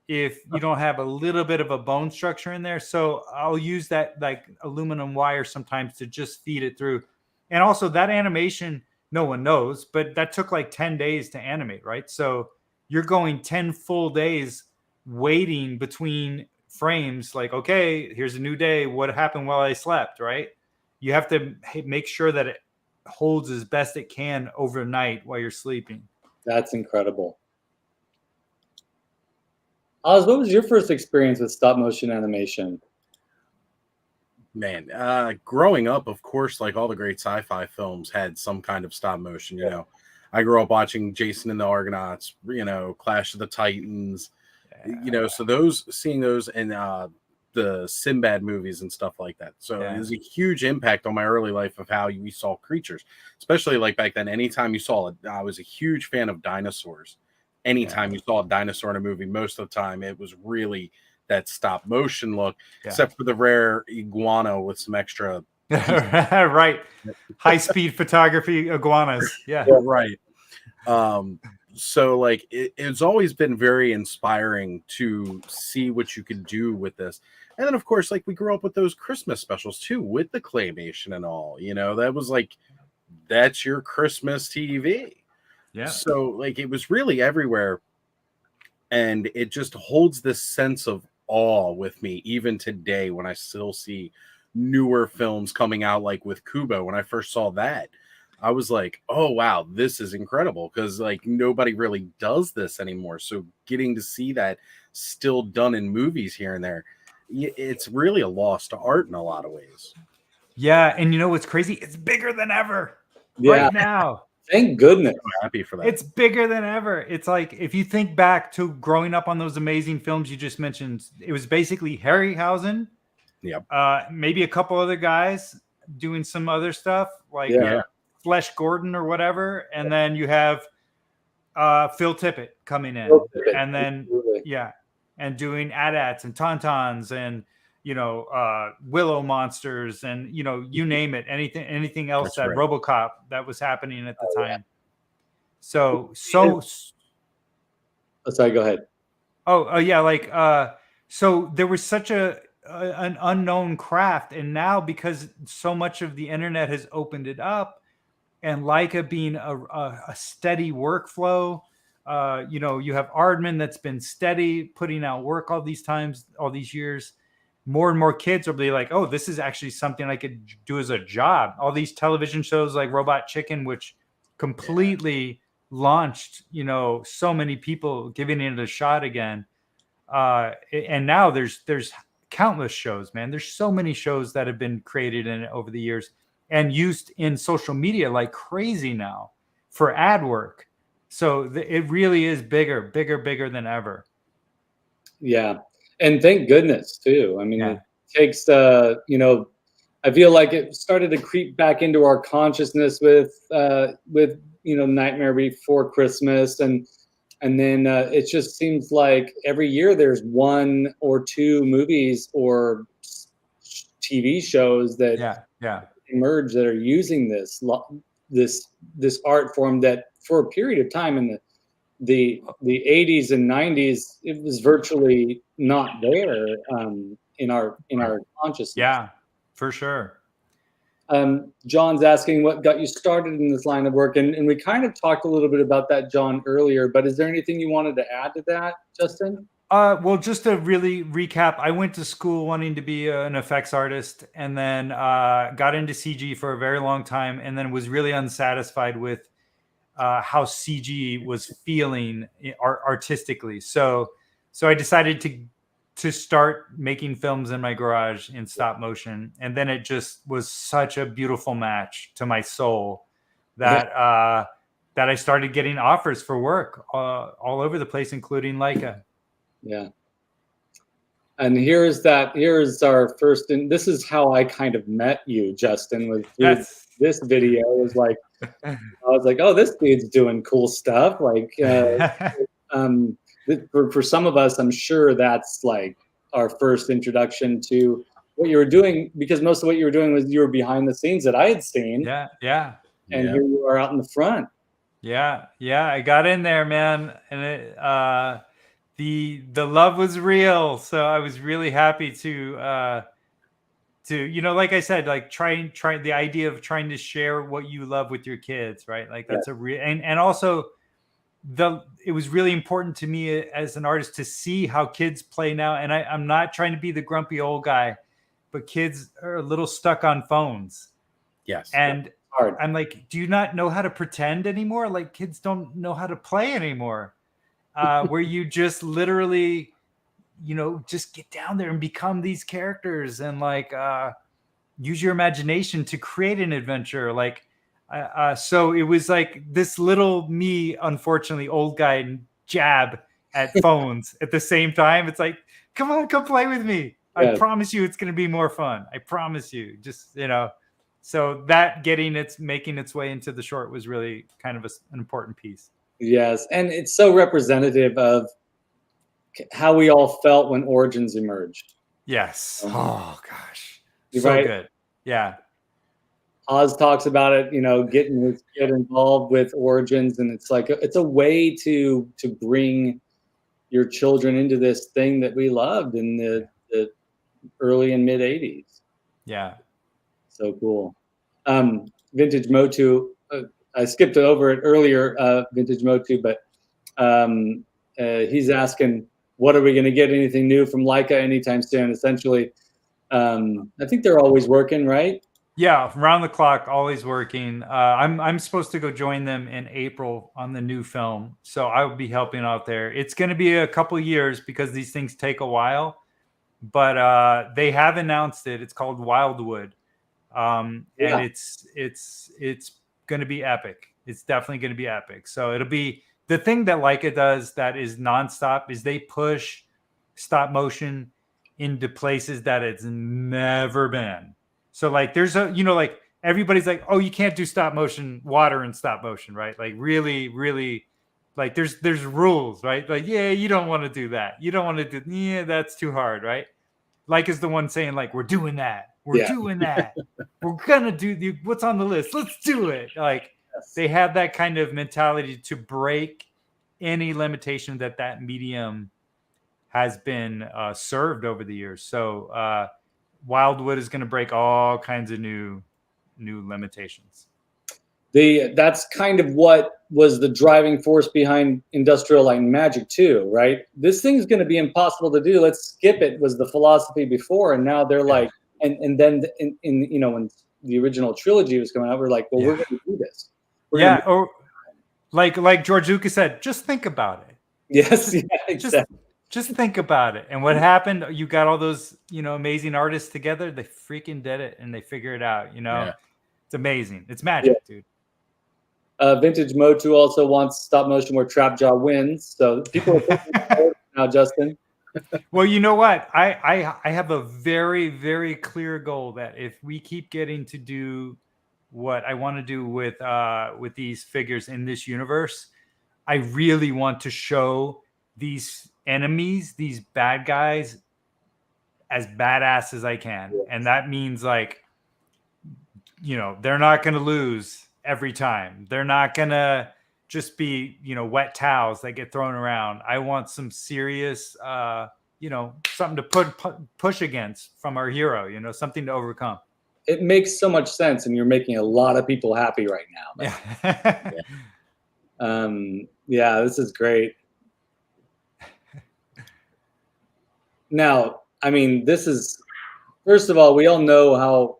if you don't have a little bit of a bone structure in there. So I'll use that like aluminum wire sometimes to just feed it through. And also that animation, no one knows, but that took like 10 days to animate, right? So you're going 10 full days waiting between frames, like, okay, here's a new day. What happened while I slept, right? You have to make sure that it holds as best it can overnight while you're sleeping. That's incredible. Oz, what was your first experience with stop motion animation? Man, growing up, of course, like all the great sci-fi films had some kind of stop motion. You know, I grew up watching Jason and the Argonauts, Clash of the Titans, so seeing those and the Sinbad movies and stuff like that. So it was a huge impact on my early life of how we saw creatures, especially like back then. Anytime you saw it, I was a huge fan of dinosaurs. Anytime you saw a dinosaur in a movie, most of the time it was really that stop motion look, except for the rare iguana with some extra right, high speed photography iguanas. Right. So like it's always been very inspiring to see what you could do with this. And then of course, like we grew up with those Christmas specials too, with the claymation and all, that was like, that's your Christmas TV. Yeah. So like it was really everywhere. And it just holds this sense of awe with me even today when I still see newer films coming out, like with Kubo. When I first saw that, I was like, oh, wow, this is incredible, because like nobody really does this anymore. So getting to see that still done in movies here and there, it's really a lost art in a lot of ways. Yeah. And you know what's crazy? It's bigger than ever right now. Thank goodness. I'm happy for that. It's bigger than ever. It's like, if you think back to growing up on those amazing films you just mentioned, it was basically Harryhausen. Yep. Maybe a couple other guys doing some other stuff like Flesh Gordon or whatever. And then you have Phil Tippett coming in and then, and doing AT-ATs and Tauntauns and, Willow monsters and, you name it, anything else. That's that RoboCop that was happening at the time. So sorry, go ahead. So there was such a an unknown craft. And now, because so much of the internet has opened it up, and Leica being a steady workflow, you know, you have Aardman that's been steady putting out work all these times, all these years. More and more kids will be like, oh, this is actually something I could do as a job. All these television shows like Robot Chicken, which completely launched, you know, so many people giving it a shot again. And now there's countless shows, man. There's so many shows that have been created in it over the years and used in social media like crazy now for ad work. So it really is bigger than ever. Yeah. And thank goodness too. I mean, Yeah. it takes, you know, I feel like it started to creep back into our consciousness with, you know, Nightmare Before Christmas. And then it just seems like every year there's one or two movies or TV shows that emerge that are using this art form that for a period of time in the 80s and 90s, it was virtually not there in our consciousness. Yeah, for sure. John's asking what got you started in this line of work, and we kind of talked a little bit about that, John, earlier, but is there anything you wanted to add to that, Justin? Well, just to really recap, I went to school wanting to be an effects artist, and then got into CG for a very long time, and then was really unsatisfied with how CG was feeling artistically. So I decided to start making films in my garage in stop motion, and then it just was such a beautiful match to my soul that that I started getting offers for work all over the place, including Leica. Yeah. And here's our first, and this is how I kind of met you, Justin, with this video. It was like, I was like, oh, this dude's doing cool stuff. Like, for some of us, I'm sure that's like our first introduction to what you were doing, because most of what you were doing was you were behind the scenes that I had seen. Yeah. And here you are out in the front. Yeah. I got in there, man, and it, the love was real. So I was really happy to you know, like I said, like try the idea of trying to share what you love with your kids, right? Like that's a real, and also it was really important to me as an artist to see how kids play now. And I'm not trying to be the grumpy old guy, but kids are a little stuck on phones. Yes. And I'm like, do you not know how to pretend anymore? Like kids don't know how to play anymore. Where you just literally, you know, just get down there and become these characters and like use your imagination to create an adventure. Like, so it was like this little me, unfortunately, old guy jab at phones at the same time. It's like, come on, come play with me. Yeah. I promise you it's going to be more fun. I promise you. Just, you know, so that making its way into the short was really kind of an important piece. Yes. And it's so representative of how we all felt when Origins emerged. Yes. Oh gosh. So good. Yeah. Oz talks about it, you know, getting his kid involved with Origins, and it's like it's a way to bring your children into this thing that we loved in the early and mid 80s. Yeah. So cool. Vintage Motu, I skipped over it earlier, Vintage Motu, but he's asking, what are we going to get anything new from Leica anytime soon? Essentially, I think they're always working, right? Yeah, round the clock, always working. I'm supposed to go join them in April on the new film, so I will be helping out there. It's going to be a couple years because these things take a while, but they have announced it. It's called Wildwood, and it's going to be epic. It's definitely going to be epic. So it'll be the thing that Leica does that is nonstop is they push stop motion into places that it's never been. So like there's a, you know, like everybody's like, oh, you can't do stop motion water and stop motion, right? Like really, really, like there's rules, right? Like, yeah, you don't want to do that. You don't want to do, yeah, that's too hard, right? Like is the one saying like, we're doing that. We're doing that. We're going to do what's on the list. Let's do it. Like they have that kind of mentality to break any limitation that medium has been served over the years. So Wildwood is going to break all kinds of new limitations. That's kind of what was the driving force behind Industrial Light and Magic too, right? This thing's going to be impossible to do. Let's skip it was the philosophy before, and now they're like, and then in you know, when the original trilogy was coming out, we're like, well, we're going to do this. Or like George Lucas said, just think about it. Yes, exactly. Just think about it. And what happened? You got all those, amazing artists together. They freaking did it, and they figured it out. It's amazing. It's magic, dude. Vintage Motu also wants stop motion where Trapjaw wins. So people are thinking now, Justin. Well, you know what? I have a very, very clear goal that if we keep getting to do what I want to do with these figures in this universe, I really want to show these enemies, these bad guys, as badass as I can. Yes. And that means like, they're not going to lose every time. They're not going to just be, wet towels that get thrown around. I want some serious, something to push against from our hero, something to overcome. It makes so much sense, and you're making a lot of people happy right now. Yeah, this is great. Now, I mean, this is, first of all, we all know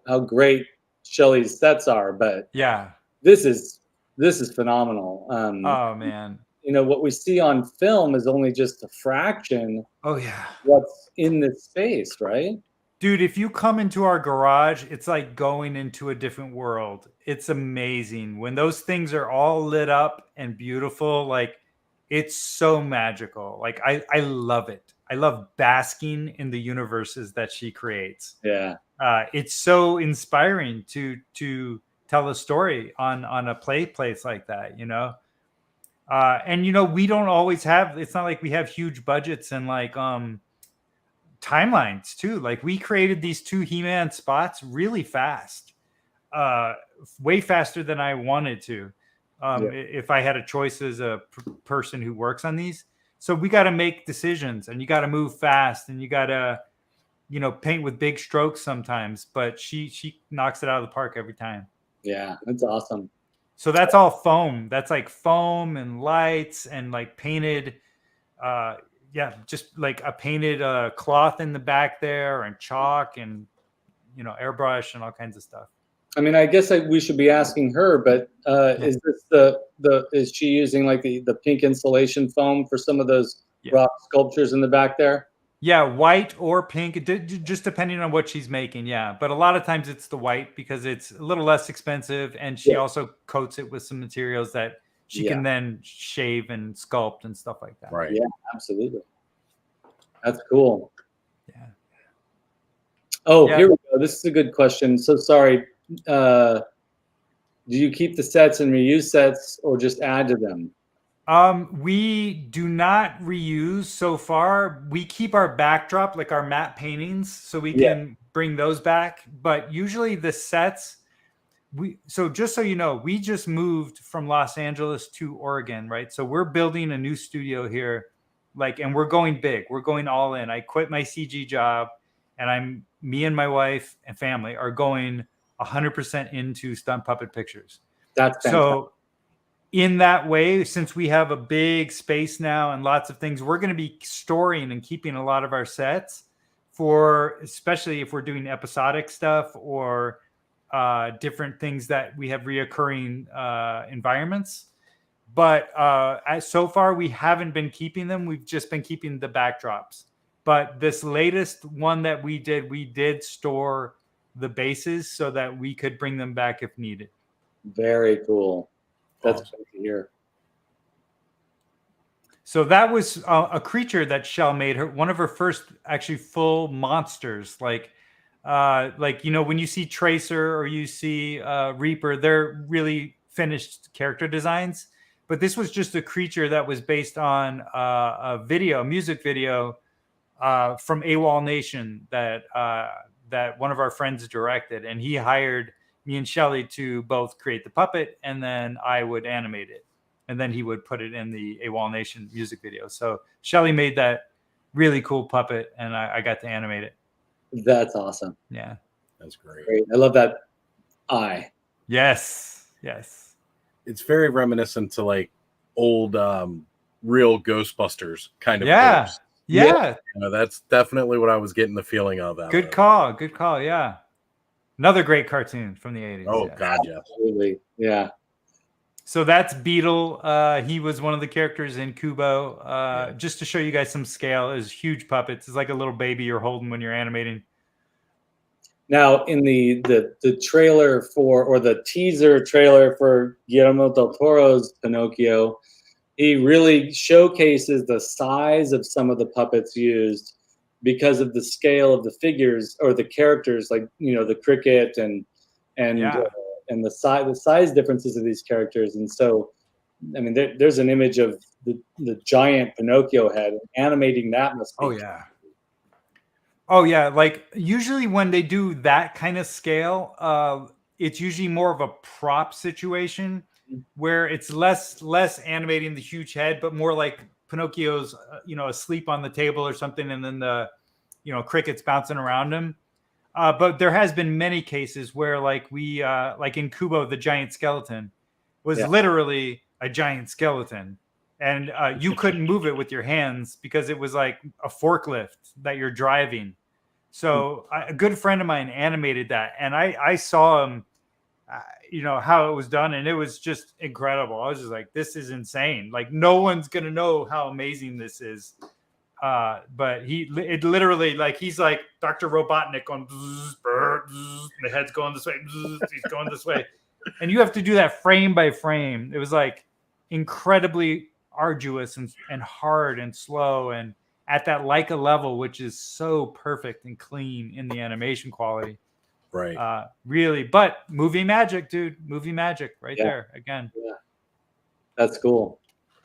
how great Shelley's sets are, but yeah, this is phenomenal. Oh man, what we see on film is only just a fraction. Oh yeah, what's in this space, right? Dude, if you come into our garage, it's like going into a different world. It's amazing when those things are all lit up and beautiful. Like, it's so magical. Like, I love it. I love basking in the universes that she creates. Yeah. It's so inspiring to tell a story on a place like that, and we don't always have, it's not like we have huge budgets and like timelines too. Like, we created these 2 He-Man spots really fast, way faster than I wanted to. If I had a choice as a person who works on these. So we got to make decisions, and you got to move fast, and you got to, paint with big strokes sometimes, but she knocks it out of the park every time. Yeah, that's awesome. So that's all foam. That's like foam and lights and like painted, just like a painted cloth in the back there, and chalk and, airbrush and all kinds of stuff. I mean, I guess we should be asking her, but is this is she using like the pink insulation foam for some of those rock sculptures in the back there? Yeah, white or pink, just depending on what she's making. Yeah, but a lot of times it's the white because it's a little less expensive, and she also coats it with some materials that she can then shave and sculpt and stuff like that. Right. Yeah, absolutely. That's cool. Yeah. Oh, here we go. This is a good question. So sorry. Do you keep the sets and reuse sets, or just add to them? We do not reuse so far. We keep our backdrop, like our matte paintings, so we can bring those back. But usually the sets, so just so you know, we just moved from Los Angeles to Oregon, right? So we're building a new studio here, and we're going big. We're going all in. I quit my CG job, and me and my wife and family are going 100% into stunt puppet pictures. That's fantastic. So in that way, since we have a big space now and lots of things, we're going to be storing and keeping a lot of our sets for, especially if we're doing episodic stuff or different things that we have reoccurring environments. But so far, we haven't been keeping them. We've just been keeping the backdrops. But this latest one that we did store the bases so that we could bring them back if needed. Very cool. That's great to hear. So that was a creature that Shell made, one of her first actually full monsters. Like when you see Tracer or you see Reaper, they're really finished character designs. But this was just a creature that was based on a music video from AWOL Nation that one of our friends directed, and he hired me and Shelley to both create the puppet, and then I would animate it, and then he would put it in the AWOL Nation music video. So Shelley made that really cool puppet, and I got to animate it. That's awesome. Yeah. That's great. I love that eye. Yes. Yes. It's very reminiscent to like old real Ghostbusters kind of Yeah. ghosts. Yeah. You know, that's definitely what I was getting the feeling of. Good call. Good call. Yeah. Another great cartoon from the 80s. Oh, yeah. God, yeah. Absolutely. Yeah. So that's Beetle. He was one of the characters in Kubo. Just to show you guys some scale, is huge puppets. It's like a little baby you're holding when you're animating. Now, in the trailer for, or the teaser trailer for Guillermo del Toro's Pinocchio, he really showcases the size of some of the puppets used because of the scale of the figures or the characters, like, you know, the cricket and the size differences of these characters. And so, I mean, there's an image of the giant Pinocchio head. Animating that must be. Oh yeah, like usually when they do that kind of scale, it's usually more of a prop situation where it's less animating the huge head, but more like Pinocchio's, asleep on the table or something, and then the, crickets bouncing around him. But there has been many cases where, like like in Kubo, the giant skeleton was literally a giant skeleton, and you couldn't move it with your hands because it was like a forklift that you're driving. So a good friend of mine animated that, and I saw him, how it was done, and it was just incredible. I was just like, this is insane. Like, no one's gonna know how amazing this is. But it literally, like, he's like Dr. Robotnik on the head's going this way, he's going this way, and you have to do that frame by frame. It was like incredibly arduous and hard and slow, and at that Leica level, which is so perfect and clean in the animation quality. Right. Really, but movie magic, dude. Movie magic right there again. Yeah. That's cool.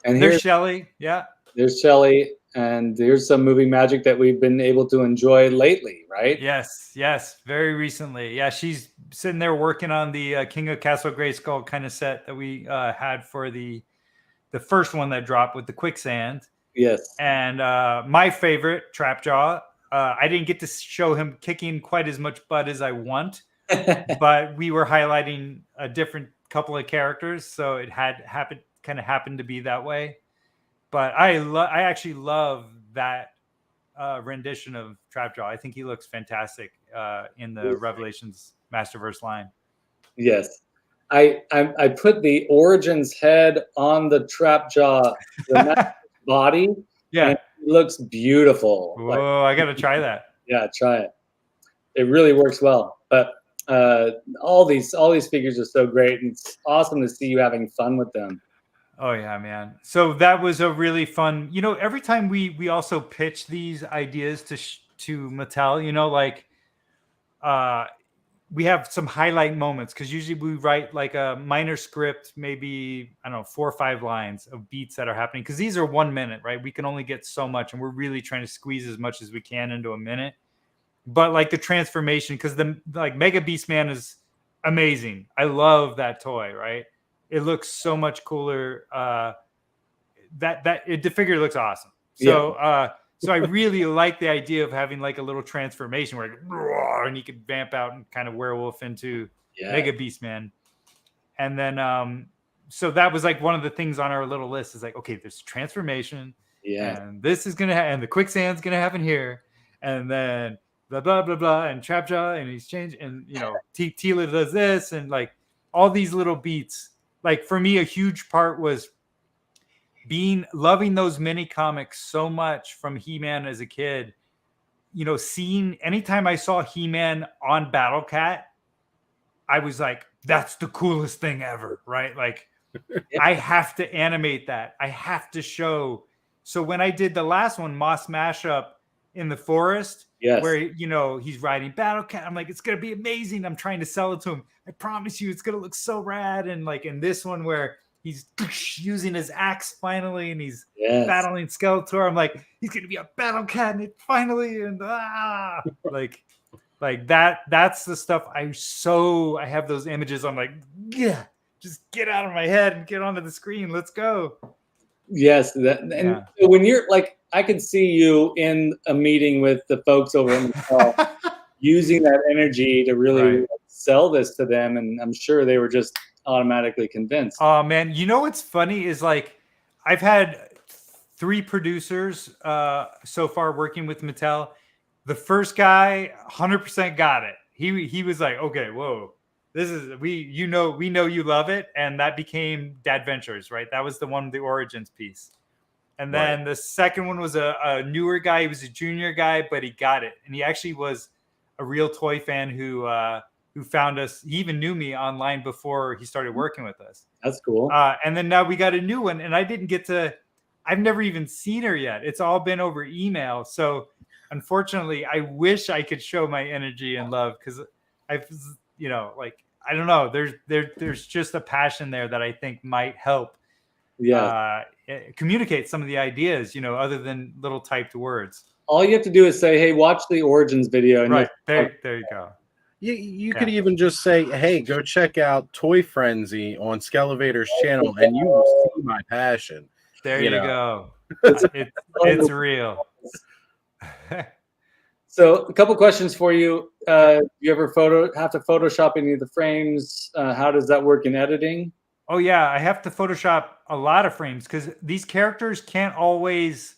And there's Shelly. Yeah. There's Shelly, and here's some movie magic that we've been able to enjoy lately, right? Yes, very recently. Yeah, she's sitting there working on the King of Castle Grayskull kind of set that we had for the first one that dropped with the quicksand. Yes. And my favorite, Trapjaw. I didn't get to show him kicking quite as much butt as I want, but we were highlighting a different couple of characters, so it happened to be that way. But I actually love that rendition of Trapjaw. I think he looks fantastic in the Revelations Masterverse line. Yes. I put the Origins head on the Trapjaw body. Yeah. And it looks beautiful. Whoa, I got to try that. Yeah, try it. It really works well. But all these figures are so great, and it's awesome to see you having fun with them. Oh yeah, man. So that was a really fun, every time we also pitch these ideas to Mattel, like we have some highlight moments, because usually we write like a minor script, maybe, I don't know, 4 or 5 lines of beats that are happening, because these are 1 minute, right? We can only get so much, and we're really trying to squeeze as much as we can into a minute. But like the transformation, because the Mega Beast Man is amazing. I love that toy, right? It looks so much cooler. The figure looks awesome. So so I really like the idea of having like a little transformation where and he could vamp out and kind of werewolf into Mega Beast Man. And then so that was like one of the things on our little list, is like, okay, there's transformation. And this is gonna and the quicksand's gonna happen here. And then blah blah blah blah, and Trapjaw, and he's changed, and Tila does this, and like all these little beats. Like for me, a huge part was loving those mini comics so much from He-Man as a kid. Seeing anytime I saw He-Man on Battle Cat, I was like, that's the coolest thing ever, right? Like I have to animate that. I have to show. So when I did the last one, Moss Mashup in the forest, where he's riding Battle Cat, I'm like, it's gonna be amazing. I'm trying to sell it to him. I promise you, it's gonna look so rad. And like in this one where he's using his axe finally, and he's battling Skeletor, I'm like, he's gonna be a Battle Cat, and it finally, and like that. That's the stuff. I have those images. I'm like, yeah, just get out of my head and get onto the screen. Let's go. Yes, and when you're like, I could see you in a meeting with the folks over in the using that energy to really sell this to them, and I'm sure they were just automatically convinced. Oh man, you know what's funny is like I've had 3 producers so far working with Mattel. The first guy 100% got it. He was like, okay, whoa, this is we know you love it, and that became Dad Ventures, right? That was the one, the Origins piece. And then the second one was a newer guy. He was a junior guy, but he got it, and he actually was a real toy fan who found us. He even knew me online before he started working with us. That's cool. And then now we got a new one, and I didn't get to. I've never even seen her yet. It's all been over email. So unfortunately, I wish I could show my energy and love, because I've, like, I don't know. There's just a passion there that I think might help. Communicate some of the ideas, other than little typed words. All you have to do is say, hey, watch the Origins video. And there you go. You could even just say, hey, go check out Toy Frenzy on Skele Vader's channel, and you will see my passion. There you go. It's real. So a couple questions for you. Do you ever have to Photoshop any of the frames? How does that work in editing? Oh yeah, I have to Photoshop a lot of frames, because these characters can't always,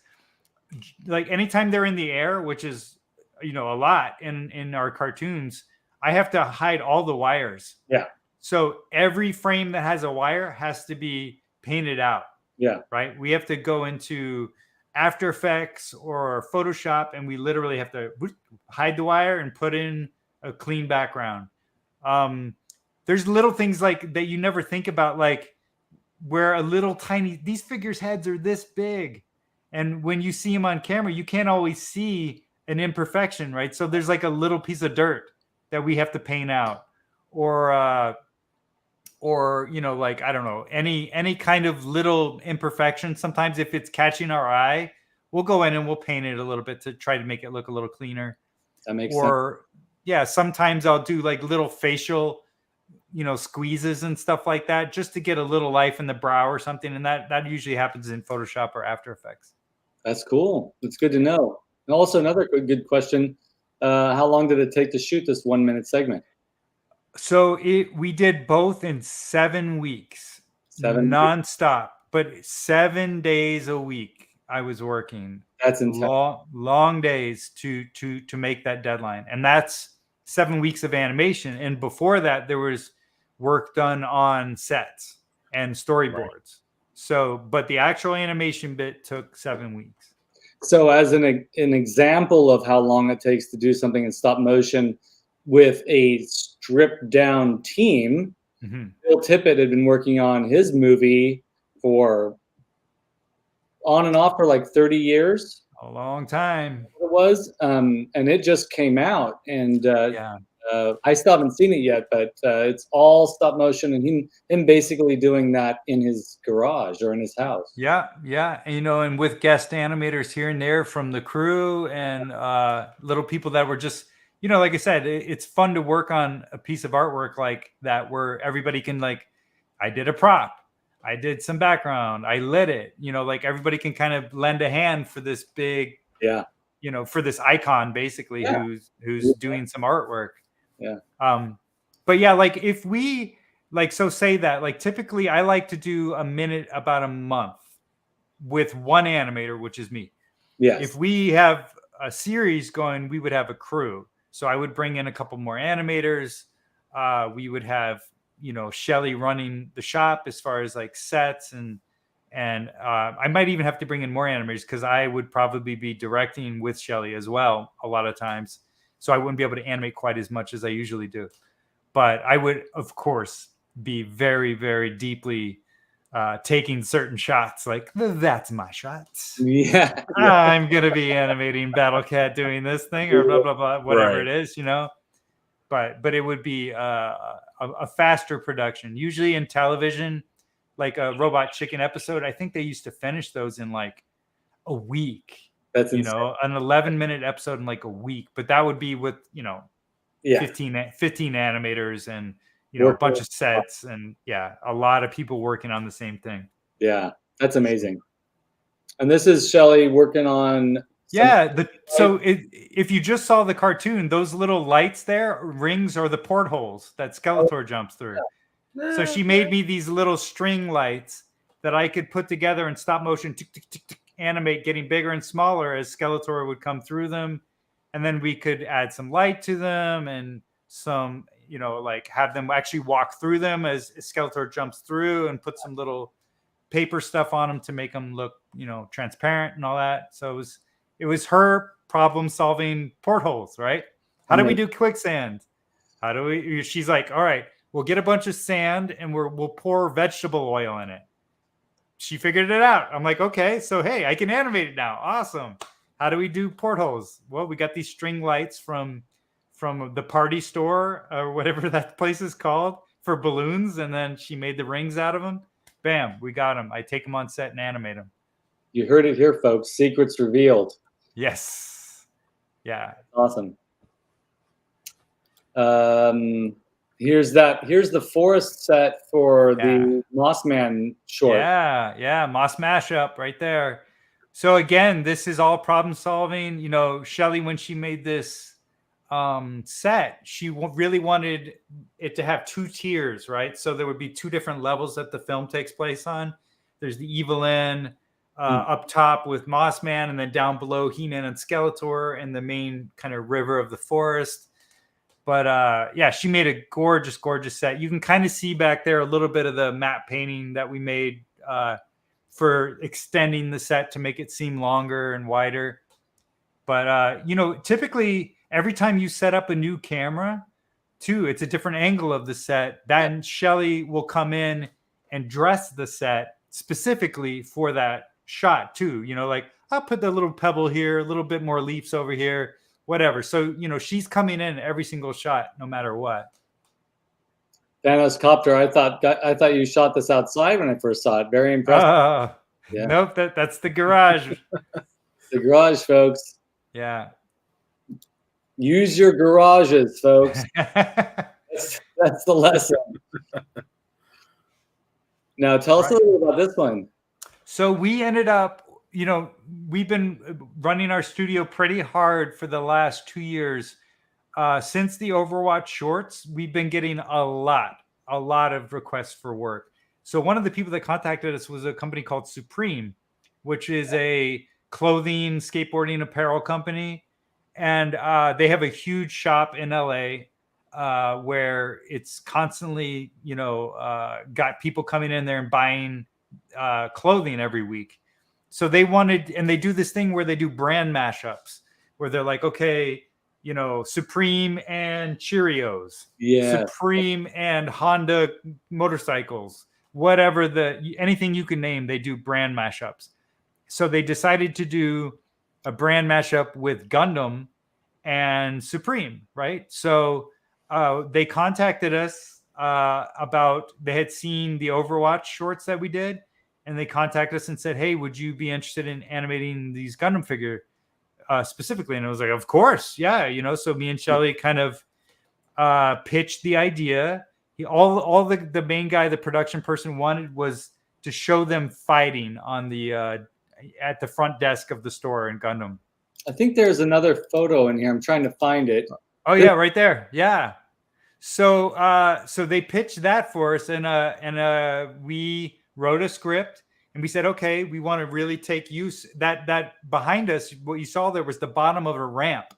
like, anytime they're in the air, which is, a lot in our cartoons, I have to hide all the wires. Yeah. So every frame that has a wire has to be painted out. Yeah. Right. We have to go into After Effects or Photoshop, and we literally have to hide the wire and put in a clean background. There's little things like that you never think about, like where a little tiny, these figures' heads are this big, and when you see them on camera, you can't always see an imperfection, right? So there's like a little piece of dirt that we have to paint out, or like, I don't know, any kind of little imperfection. Sometimes if it's catching our eye, we'll go in and we'll paint it a little bit to try to make it look a little cleaner. That makes sense. Yeah, sometimes I'll do like little facial, squeezes and stuff like that, just to get a little life in the brow or something. And that usually happens in Photoshop or After Effects. That's cool. That's good to know. And also another good question. How long did it take to shoot this 1 minute segment? So we did both in 7 weeks, nonstop, but 7 days a week I was working. That's intense. Long days to make that deadline. And that's 7 weeks of animation. And before that, there was work done on sets and storyboards. Right. So, but the actual animation bit took 7 weeks. So as an example of how long it takes to do something in stop motion with a stripped down team, Bill Tippett had been working on his movie for on and off for like 30 years. A long time. It was, and it just came out, and I still haven't seen it yet, but it's all stop motion, and him basically doing that in his garage or in his house. Yeah. And, and with guest animators here and there from the crew, and little people that were just, like I said, it's fun to work on a piece of artwork like that, where everybody can, like, I did a prop, I did some background, I lit it, like everybody can kind of lend a hand for this big, for this icon, basically, who's doing some artwork. Yeah. But yeah, like if we say that, like, typically I like to do a minute about a month with one animator, which is me. Yes. If we have a series going, we would have a crew. So I would bring in a couple more animators. We would have, Shelly running the shop as far as like sets, and I might even have to bring in more animators, because I would probably be directing with Shelly as well a lot of times. So I wouldn't be able to animate quite as much as I usually do. But I would, of course, be very, very deeply taking certain shots. Like, that's my shots. Yeah. I'm going to be animating Battle Cat doing this thing, or blah, blah, blah, whatever it is, But it would be a faster production. Usually in television, like a Robot Chicken episode, I think they used to finish those in like a week. That's insane. An 11-minute episode in like a week. But that would be with 15 animators and a bunch of sets, and a lot of people working on the same thing. Yeah, that's amazing. And this is Shelly working on. Yeah. If you just saw the cartoon, those little lights there, rings, are the portholes that Skeletor jumps through. So she made me these little string lights that I could put together in stop motion, tick, tick, tick, tick, animate, getting bigger and smaller as Skeletor would come through them. And then we could add some light to them and some, like have them actually walk through them as Skeletor jumps through, and put some little paper stuff on them to make them look, transparent and all that. So it was her problem solving portholes, right? How do we do quicksand? She's like, all right, we'll get a bunch of sand and we'll pour vegetable oil in it. She figured it out. I'm like, okay, so hey, I can animate it now. Awesome. How do we do portholes? Well, we got these string lights from the party store or whatever that place is called for balloons. And then she made the rings out of them. Bam, we got them. I take them on set and animate them. You heard it here, folks. Secrets revealed. Yes. Yeah. Awesome. Here's the forest set for the Mossman short. Yeah. Moss mashup right there. So again, this is all problem solving. Shelly, when she made this set, she really wanted it to have 2 tiers, right? So there would be 2 different levels that the film takes place on. There's the evil end up top with Mossman, and then down below He-Man and Skeletor and the main kind of river of the forest. But she made a gorgeous set. You can kind of see back there a little bit of the matte painting that we made for extending the set to make it seem longer and wider. But typically every time you set up a new camera too, it's a different angle of the set. Then Shelly will come in and dress the set specifically for that shot too. Like, I'll put the little pebble here, a little bit more leaves over here, whatever. So, she's coming in every single shot, no matter what. Thanos Copter, I thought you shot this outside when I first saw it. Very impressive. Nope, that's the garage. The garage, folks. Yeah. Use your garages, folks. that's the lesson. Now, tell us a little bit about this one. So we ended up, we've been running our studio pretty hard for the last 2 years. Since the Overwatch shorts, we've been getting a lot of requests for work. So one of the people that contacted us was a company called Supreme, which is a clothing, skateboarding apparel company. And they have a huge shop in LA where it's constantly, got people coming in there and buying clothing every week. So they wanted, and they do this thing where they do brand mashups, where they're like, okay, Supreme and Cheerios, Supreme and Honda motorcycles, whatever anything you can name, they do brand mashups. So they decided to do a brand mashup with Gundam and Supreme, right? So they contacted us they had seen the Overwatch shorts that we did, and they contacted us and said, hey, would you be interested in animating these Gundam figure specifically? And I was like, of course, yeah. So me and Shelly kind of pitched the idea. All the main guy, the production person, wanted was to show them fighting on the at the front desk of the store in Gundam. I think there's another photo in here. I'm trying to find it. Oh yeah, right there. Yeah. So they pitched that for us, and we wrote a script, and we said, okay, we want to really take use that behind us. What you saw there was the bottom of a ramp,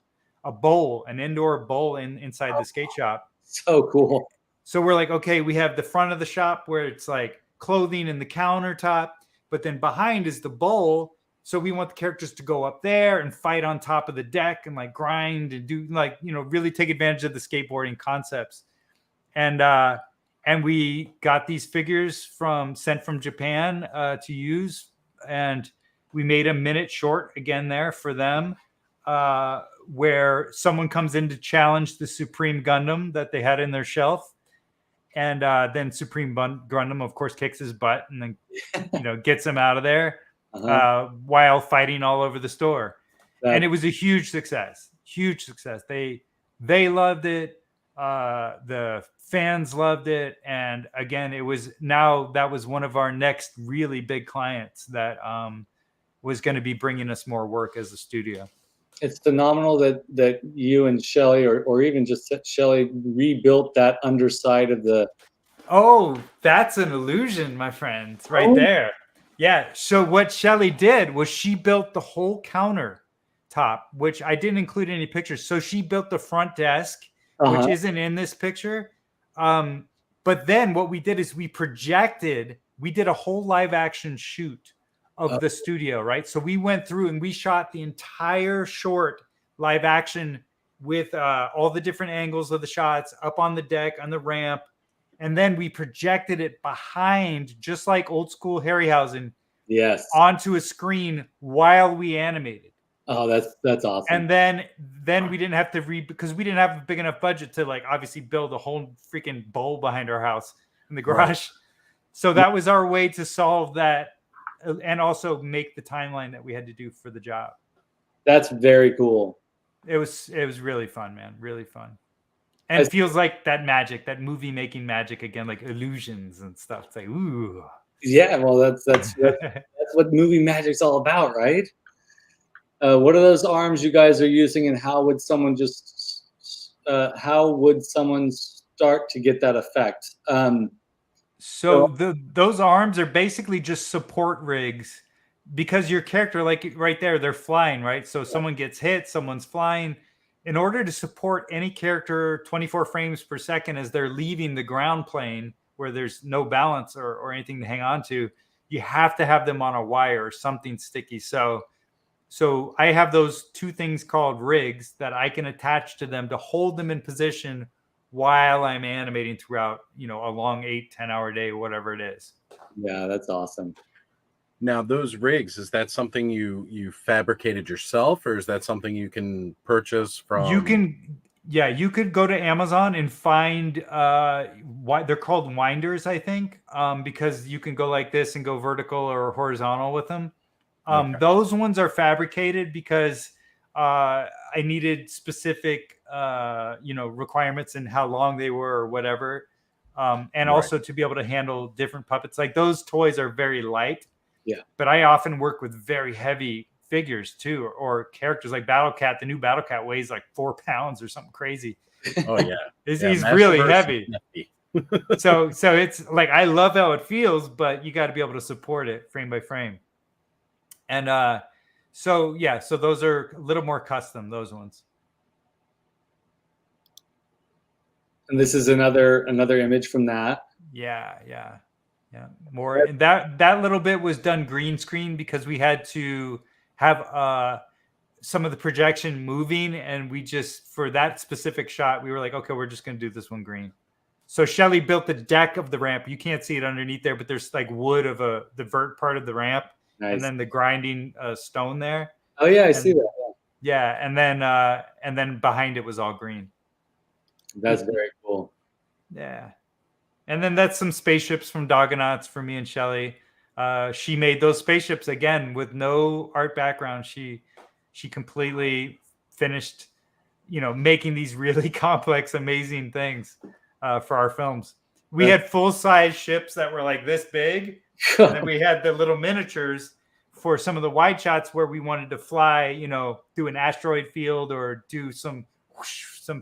a bowl, an indoor bowl inside the skate shop. So cool. So we're like, okay, we have the front of the shop where it's like clothing and the countertop, but then behind is the bowl. So we want the characters to go up there and fight on top of the deck and like grind and do like, really take advantage of the skateboarding concepts. And we got these figures sent from Japan to use. And we made a minute short again there for them where someone comes in to challenge the Supreme Gundam that they had in their shelf. And then Supreme Gundam, of course, kicks his butt and then, gets him out of there. While fighting all over the store. And it was a huge success. They loved it. The fans loved it. And again, that was one of our next really big clients that was going to be bringing us more work as a studio. It's phenomenal that you and Shelly, or even just Shelly, rebuilt that underside of the. Oh, that's an illusion, my friend, right there. Yeah. So what Shelly did was she built the whole countertop, which I didn't include any pictures. So she built the front desk, which isn't in this picture. But then what we did is we did a whole live action shoot of the studio, right? So we went through and we shot the entire short live action with all the different angles of the shots up on the deck, on the ramp. And then we projected it behind, just like old school Harryhausen, onto a screen while we animated. Oh, that's awesome. And then we didn't have to because we didn't have a big enough budget to like obviously build a whole freaking bowl behind our house in the garage. Right. So that was our way to solve that and also make the timeline that we had to do for the job. That's very cool. It was really fun, man. Really fun. And it feels like that magic, that movie making magic again, like illusions and stuff. It's like, ooh. Yeah, well, that's what movie magic's all about, right? What are those arms you guys are using, and how would someone start to get that effect? Those arms are basically just support rigs, because your character, like right there, they're flying, right? So someone gets hit, someone's flying. In order to support any character 24 frames per second as they're leaving the ground plane where there's no balance or anything to hang on to, you have to have them on a wire or something sticky. So I have those two things called rigs that I can attach to them to hold them in position while I'm animating throughout, a long 8-10 hour day, whatever it is. Yeah, that's awesome. Now, those rigs, is that something you fabricated yourself, or is that something you can purchase from? You could go to Amazon and find they're called winders, I think, because you can go like this and go vertical or horizontal with them. Okay. Those ones are fabricated because I needed specific requirements and how long they were or whatever, and also to be able to handle different puppets. Like those toys are very light. Yeah, but I often work with very heavy figures too, or characters like Battle Cat. The new Battle Cat weighs like 4 pounds or something crazy. Oh yeah, he's really heavy. so it's like, I love how it feels, but you got to be able to support it frame by frame. And so those are a little more custom, those ones. And this is another image from that. Yeah. More. And that little bit was done green screen because we had to have some of the projection moving, and we just, for that specific shot, we were like, okay, we're just going to do this one green. So Shelly built the deck of the ramp. You can't see it underneath there, but there's like wood of the vert part of the ramp. Nice. And then the grinding stone there. Oh yeah, I see that. Yeah, and then behind it was all green. That's very cool. Yeah. And then that's some spaceships from Dogonauts for me and Shelly. She made those spaceships again with no art background. She completely finished, making these really complex, amazing things for our films. We had full-size ships that were like this big, and then we had the little miniatures for some of the wide shots where we wanted to fly, through an asteroid field or do some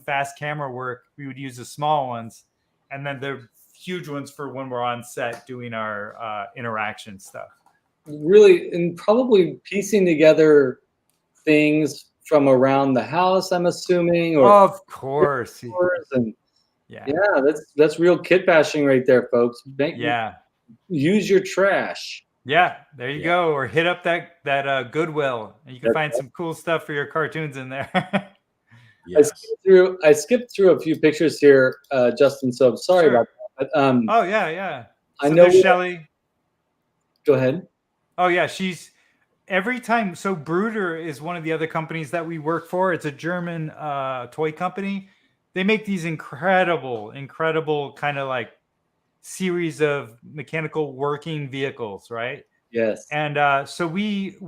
fast camera work. We would use the small ones, and then the huge ones for when we're on set doing our interaction stuff. Really, and probably piecing together things from around the house, I'm assuming. Or of course. And yeah, that's real kit bashing right there, folks. Use your trash. Yeah, there you go. Or hit up that Goodwill, and you can find some cool stuff for your cartoons in there. Yes. I skipped through a few pictures here, Justin. So I'm sorry about that. But, oh yeah. I know Shelly. Go ahead. Oh yeah, she's every time. So Brooder is one of the other companies that we work for. It's a German toy company. They make these incredible kind of like series of mechanical working vehicles, right? Yes. And so we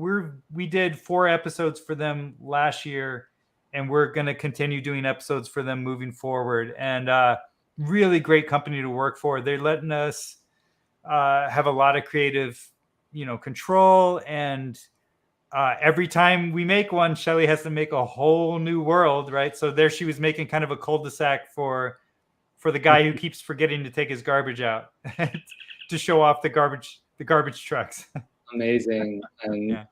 did 4 episodes for them last year, and we're going to continue doing episodes for them moving forward. And really great company to work for. They're letting us have a lot of creative, control, and every time we make one, Shelly has to make a whole new world, right? So there she was making kind of a cul-de-sac for the guy who keeps forgetting to take his garbage out to show off the garbage trucks. Amazing. And Yeah.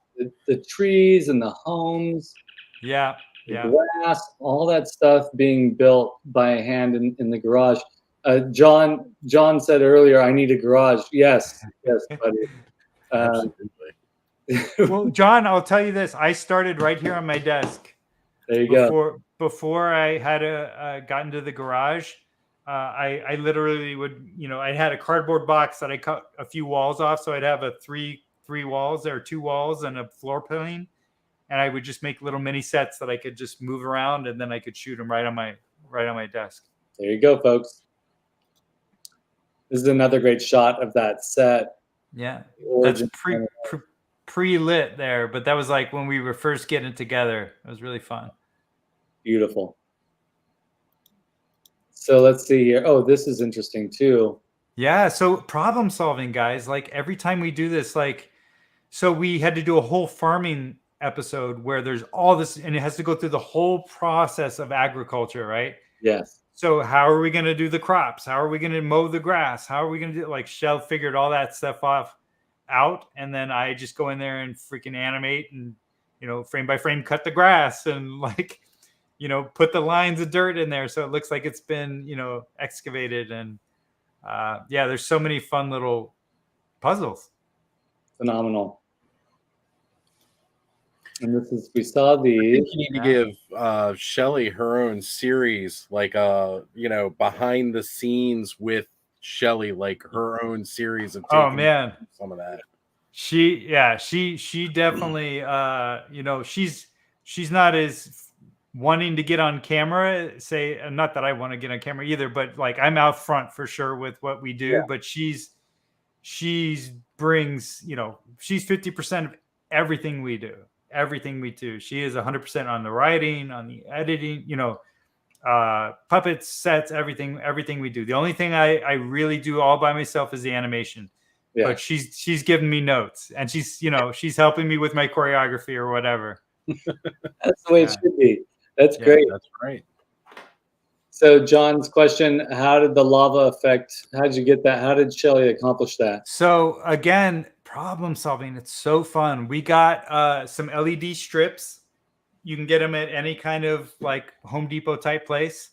the trees and the homes, Yeah. the Yeah. grass, all that stuff being built by hand in the garage. John said earlier, I need a garage. Yes, buddy. Absolutely. Well, John, I'll tell you this. I started right here on my desk. There you go. Before I had gotten to the garage, I literally would, I had a cardboard box that I cut a few walls off, so I'd have a three walls or 2 walls and a floor plane, and I would just make little mini sets that I could just move around, and then I could shoot them right on my desk. There you go, folks. This is another great shot of that set. Yeah, that's pre-lit there, but that was like when we were first getting together. It was really fun. Beautiful. So let's see here. Oh, this is interesting too. Yeah. So problem solving, guys. Like every time we do this, so we had to do a whole farming episode where there's all this, and it has to go through the whole process of agriculture, right? Yes. So how are we going to do the crops? How are we going to mow the grass? How are we going to do, like, Shell figured all that stuff out. And then I just go in there and freaking animate and, frame by frame, cut the grass and put the lines of dirt in there. So it looks like it's been, excavated. And there's so many fun little puzzles. Phenomenal. And we saw these. I think you need to give Shelly her own series, like behind the scenes with Shelly, like her own series of some of that. She definitely she's not as wanting to get on camera, not that I want to get on camera either, but like I'm out front for sure with what we do, but she's brings, she's 50% of everything we do. She is 100% on the writing, on the editing, puppets, sets, everything we do. The only thing I really do all by myself is the animation. Yeah. But she's giving me notes, and she's helping me with my choreography or whatever. That's the way it should be. That's great. That's great. So John's question, how did the lava effect, how did you get that? How did Shelly accomplish that? So again, problem solving. It's so fun. We got some LED strips. You can get them at any kind of like Home Depot type place.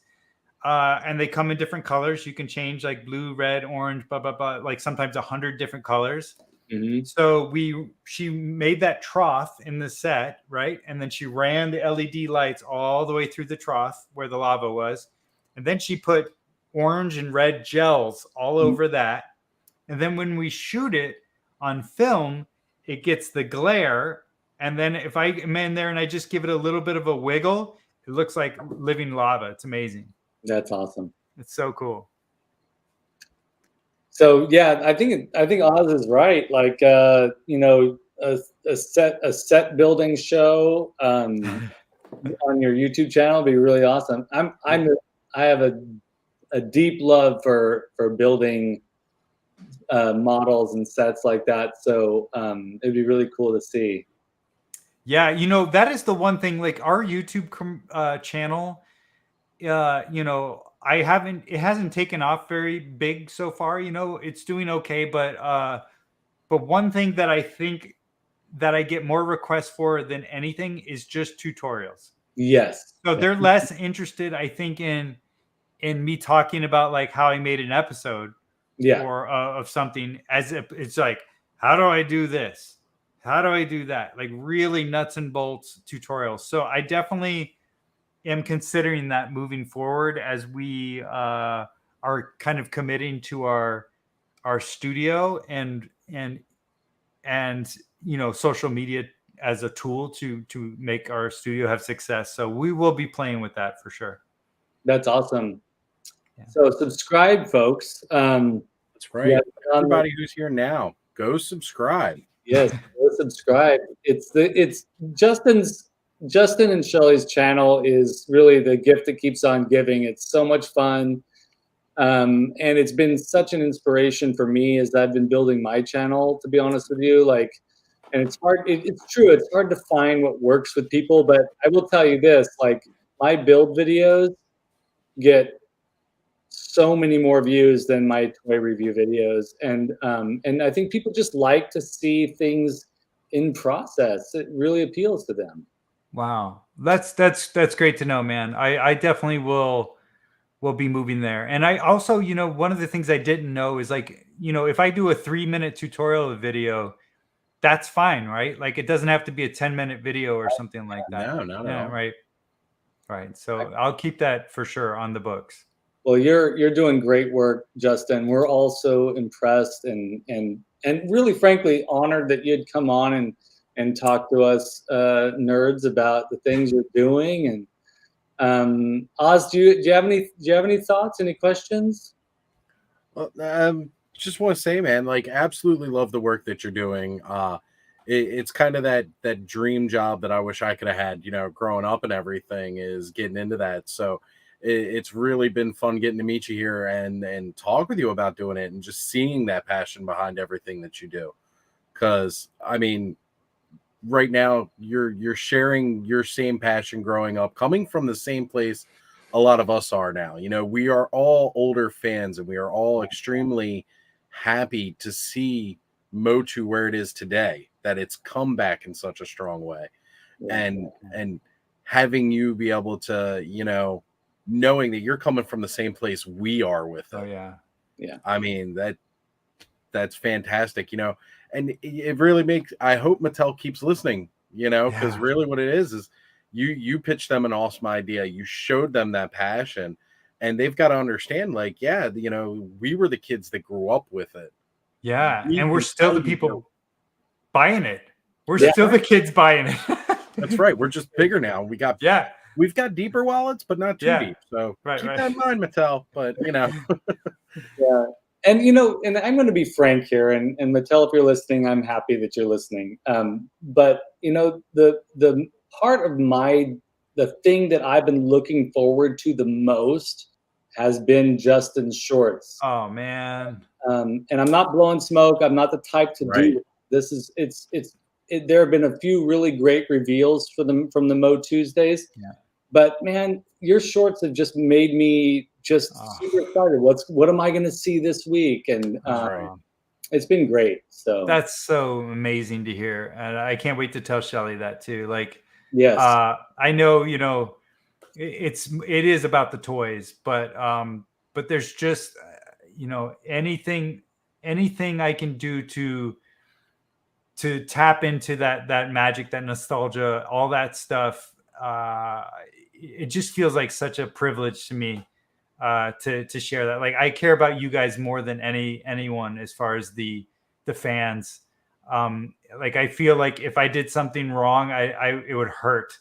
And they come in different colors. You can change like blue, red, orange, blah, blah, blah, like sometimes 100 different colors. Mm-hmm. So she made that trough in the set, right? And then she ran the LED lights all the way through the trough where the lava was. And then she put orange and red gels all over that. And then when we shoot it on film, it gets the glare. And then if I am in there and I just give it a little bit of a wiggle, it looks like living lava. It's amazing. That's awesome. It's so cool. So yeah, I think Oz is right. Like a set building show on your YouTube channel would be really awesome. I have a deep love for building models and sets like that. So it'd be really cool to see. Yeah, that is the one thing. Like our YouTube channel. It hasn't taken off very big so far. It's doing okay, but one thing that I think that I get more requests for than anything is just tutorials. Yes. So they're less interested, I think, in me talking about like how I made an episode, or of something, as if it's like, how do I do this? How do I do that? Like really nuts and bolts tutorials. So I definitely am considering that moving forward as we are kind of committing to our studio and social media as a tool to make our studio have success. So we will be playing with that for sure. That's awesome. Yeah. So subscribe, folks. That's right. Yeah, everybody who's here now, go subscribe. Yes, go subscribe. It's Justin and Shelly's channel is really the gift that keeps on giving. It's so much fun. And it's been such an inspiration for me as I've been building my channel, to be honest with you. Like, And it's hard. It's true. It's hard to find what works with people. But I will tell you this: like my build videos get so many more views than my toy review videos, and I think people just like to see things in process. It really appeals to them. Wow, that's great to know, man. I definitely will be moving there. And I also, you know, one of the things I didn't know is like, you know, if I do a 3-minute tutorial video, that's fine, right? Like it doesn't have to be a 10-minute video or something like that. No, not at all. Right. So I'll keep that for sure on the books. Well, you're doing great work, Justin. We're also impressed and really, frankly, honored that you'd come on and talk to us nerds about the things you're doing. And Oz, do you have any thoughts? Any questions? Well, just want to say, man, like absolutely love the work that you're doing. It's kind of that dream job that I wish I could have had, you know, growing up and everything, is getting into that. So it's really been fun getting to meet you here and talk with you about doing it and just seeing that passion behind everything that you do. Because I mean, right now you're sharing your same passion growing up, coming from the same place a lot of us are now. You know, we are all older fans and we are all extremely happy to see Motu where it is today, that it's come back in such a strong way. And having you be able to, you know, knowing that you're coming from the same place we are with it. Oh yeah. I mean, that's fantastic, you know, and it really makes, I hope Mattel keeps listening, you know, because really what it is you pitched them an awesome idea. You showed them that passion, and they've got to understand, like, yeah, you know, we were the kids that grew up with it. Yeah. And we're still the people buying it. We're still the kids buying it. That's right. We're just bigger now. We've got deeper wallets, but not too deep. So keep that in mind, Mattel. But you know, and you know, and I'm going to be frank here, and Mattel, if you're listening, I'm happy that you're listening. But you know, the part of the thing that I've been looking forward to the most has been Justin's shorts. Oh man. And I'm not blowing smoke. I'm not the type to do this. There have been a few really great reveals from the MOTUesdays. Yeah. But man, your shorts have just made me just super excited. What am I going to see this week? And it's been great. So that's so amazing to hear, and I can't wait to tell Shelly that too. Like, yes, I know, you know, it is about the toys, but there's just, you know, anything I can do to tap into that magic, that nostalgia, all that stuff. It just feels like such a privilege to me to share that. Like, I care about you guys more than anyone as far as the fans. Like, I feel like if I did something wrong, it would hurt.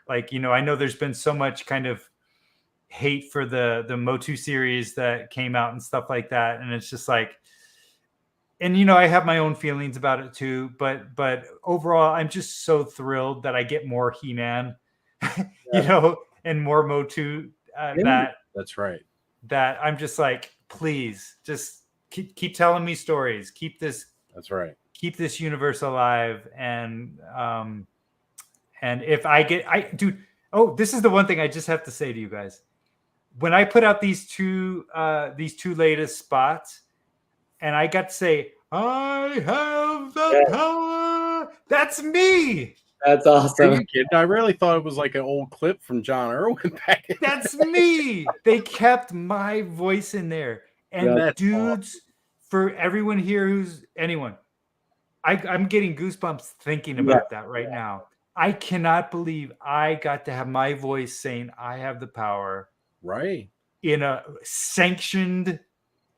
Like, you know, I know there's been so much kind of hate for the Motu series that came out and stuff like that, and it's just like, and you know, I have my own feelings about it too, but overall, I'm just so thrilled that I get more He-Man, you know, and more Motu. That's right. That I'm just like, please, just keep telling me stories. Keep this. That's right. Keep this universe alive, and if I get, dude. Oh, this is the one thing I just have to say to you guys. When I put out these two latest spots, and I got to say, I have the power. That's me. That's awesome. Are you kidding? I really thought it was like an old clip from John Irwin back in That's me. They kept my voice in there. And dudes, awesome. For everyone here who's anyone, I'm getting goosebumps thinking about that right now. I cannot believe I got to have my voice saying I have the power. Right. In a sanctioned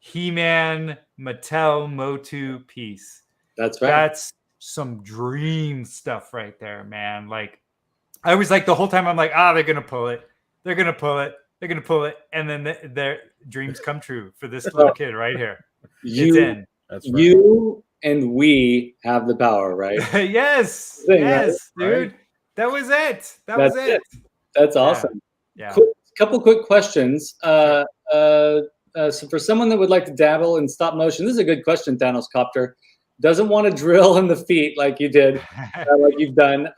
He-Man Mattel Motu piece. That's right. That's some dream stuff right there, man. Like, I was like, the whole time I'm like, they're gonna pull it, and then their dreams come true for this little kid right here. It's in. That's right. You and we have the power, right? Yes, yes, right? Dude. That was it. That's it. That's awesome. Yeah. Couple quick questions. So for someone that would like to dabble in stop motion, this is a good question, Thanos Copter. doesn't want to drill in the feet like you did, like you've done.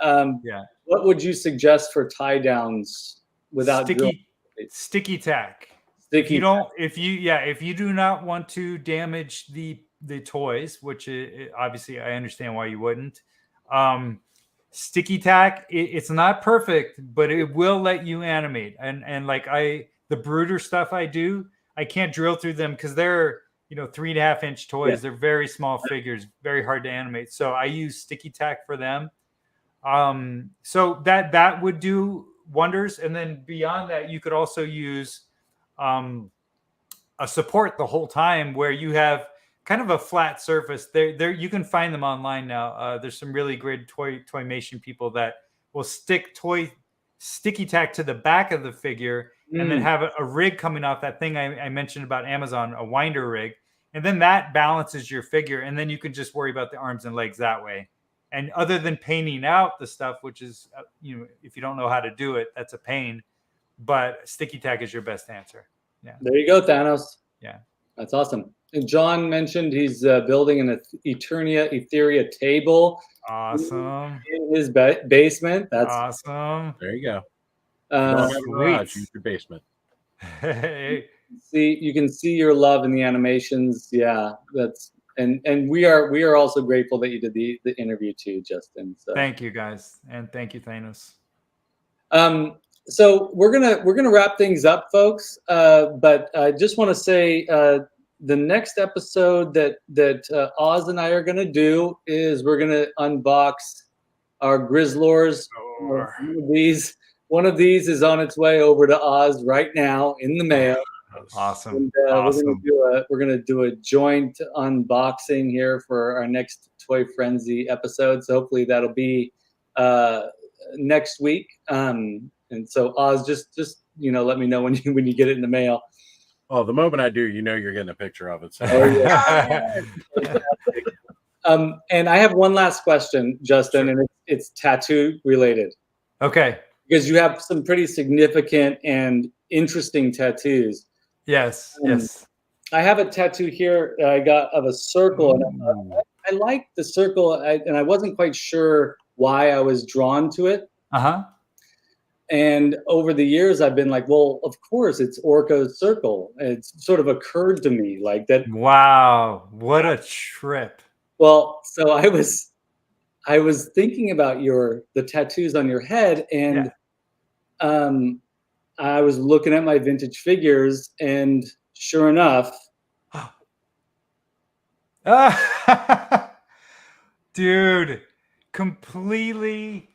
Yeah. What would you suggest for tie downs without drilling? Sticky tack. Sticky. If you do not want to damage the toys, which obviously I understand why you wouldn't. Sticky tack, it's not perfect, but it will let you animate. And like the brooder stuff I do, I can't drill through them because they're 3.5-inch toys. Yeah. They're very small figures, very hard to animate. So I use sticky tack for them. So that would do wonders. And then beyond that, you could also use a support the whole time where you have kind of a flat surface. There you can find them online now. There's some really great toymation people that will stick sticky tack to the back of the figure and then have a rig coming off that thing I mentioned about Amazon, a winder rig. And then that balances your figure. And then you can just worry about the arms and legs that way. And other than painting out the stuff, which is, if you don't know how to do it, that's a pain. But sticky tack is your best answer. Yeah. There you go, Thanos. Yeah. That's awesome. And John mentioned he's building an Etheria table. Awesome. In his basement. That's awesome. There you go. Garage, use your basement. Hey. You can see your love in the animations. Yeah, that's and we are also grateful that you did the interview too, Justin. So thank you guys, and thank you, Thanos. So we're gonna wrap things up, folks. But I just want to say the next episode that Oz and I are gonna do is we're gonna unbox our Grizzlors. One of these is on its way over to Oz right now in the mail. Awesome. And, awesome. We're gonna do a joint unboxing here for our next Toy Frenzy episode. So hopefully that'll be next week. And so Oz, just let me know when you get it in the mail. Oh, the moment I do, you're getting a picture of it. So. And I have one last question, Justin, and it's tattoo related. Okay. Because you have some pretty significant and interesting tattoos. Yes. Yes. I have a tattoo here that I got of a circle, and I like the circle, and I wasn't quite sure why I was drawn to it. And over the years, I've been like, well, of course, it's Orko's circle. It's sort of occurred to me like that. Wow, what a trip! Well, so I was thinking about the tattoos on your head, and I was looking at my vintage figures, and sure enough, dude, completely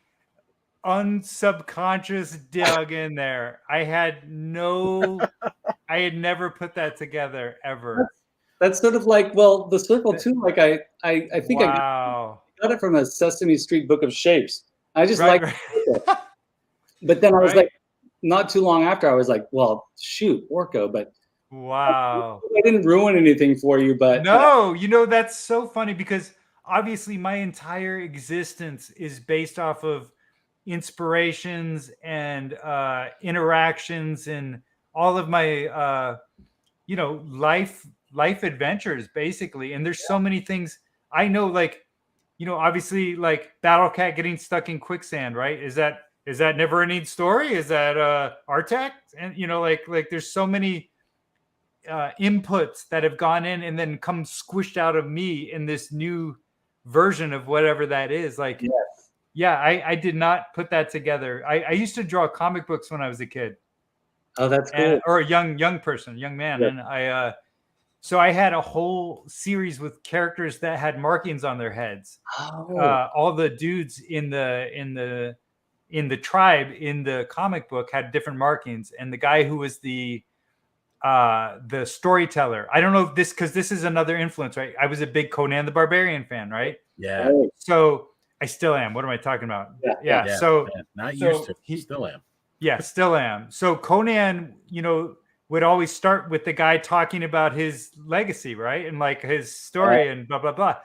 unsubconscious dug in there. I had never put that together ever. That's sort of like, well, the circle too. Like I think I got it from a Sesame Street book of shapes. I just like it. But then I was like, not too long after, I was like, well, shoot, Orko, but wow, I didn't ruin anything for you, but no, that's so funny because obviously my entire existence is based off of inspirations and interactions and all of my life adventures basically. And there's so many things I know, like obviously like Battle Cat getting stuck in quicksand, right? Is that never ending story? Is that Artac? And like there's so many inputs that have gone in and then come squished out of me in this new version of whatever that is. Like I did not put that together. I used to draw comic books when I was a kid. Oh, that's cool. Or a young man. Yeah. And so I had a whole series with characters that had markings on their heads. All the dudes in the tribe in the comic book had different markings, and the guy who was the storyteller. I don't know if because this is another influence, right? I was a big Conan the Barbarian fan, right? Yeah. So I still am. What am I talking about? Yeah. So not used to. Still am. Yeah, still am. So Conan, would always start with the guy talking about his legacy, right? And like his story and blah, blah, blah.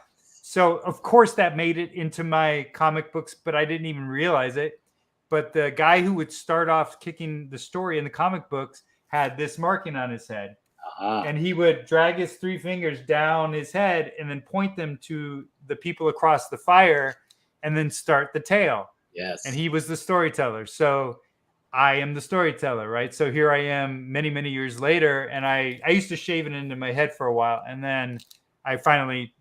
So of course that made it into my comic books, but I didn't even realize it. But the guy who would start off kicking the story in the comic books had this marking on his head. and he would drag his 3 fingers down his head and then point them to the people across the fire and then start the tale. Yes. And he was the storyteller. So I am the storyteller, right? So here I am many, many years later, and I used to shave it into my head for a while, and then I finally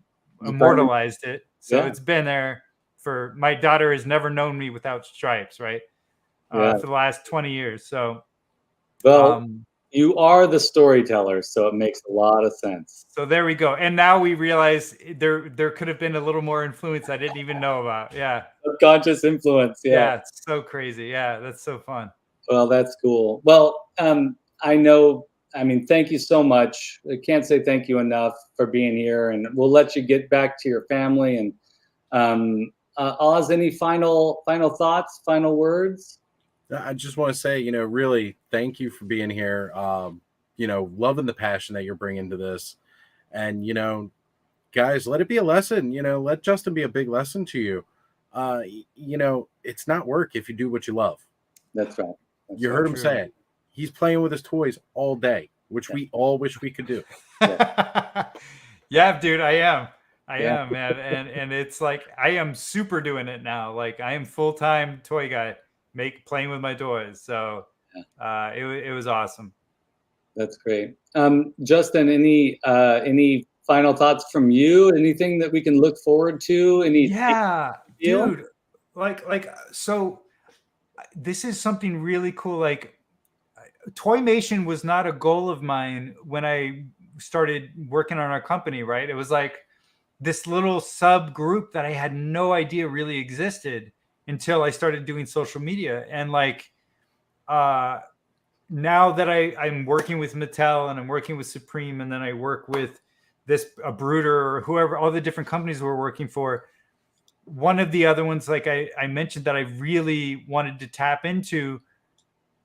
immortalized it. So it's been there for, my daughter has never known me without stripes, right? For the last 20 years. So, well, you are the storyteller, so it makes a lot of sense. So there we go. And now we realize there could have been a little more influence I didn't even know about. Yeah. Subconscious influence. Yeah, it's so crazy. Yeah, that's so fun. Well, that's cool. Well, I know, I mean, thank you so much. I can't say thank you enough for being here, and we'll let you get back to your family. And Oz, any final thoughts, final words? I just want to say, you know, really thank you for being here. You know, loving the passion that you're bringing to this. And, you know, guys, let it be a lesson. You know, let Justin be a big lesson to you. You know, it's not work if you do what you love. That's right. You heard him say it. He's playing with his toys all day, which we all wish we could do. Yeah, dude, I am. I am, man. And it's like, I am super doing it now. Like, I am full-time toy guy, playing with my toys. So it was awesome. That's great. Justin, any final thoughts from you? Anything that we can look forward to? Dude, so this is something really cool. Like, Toymation was not a goal of mine when I started working on our company, right? It was like this little subgroup that I had no idea really existed until I started doing social media. And like, now that I'm working with Mattel and I'm working with Supreme, and then I work with a Brooder or whoever, all the different companies we're working for. One of the other ones, like I mentioned, that I really wanted to tap into,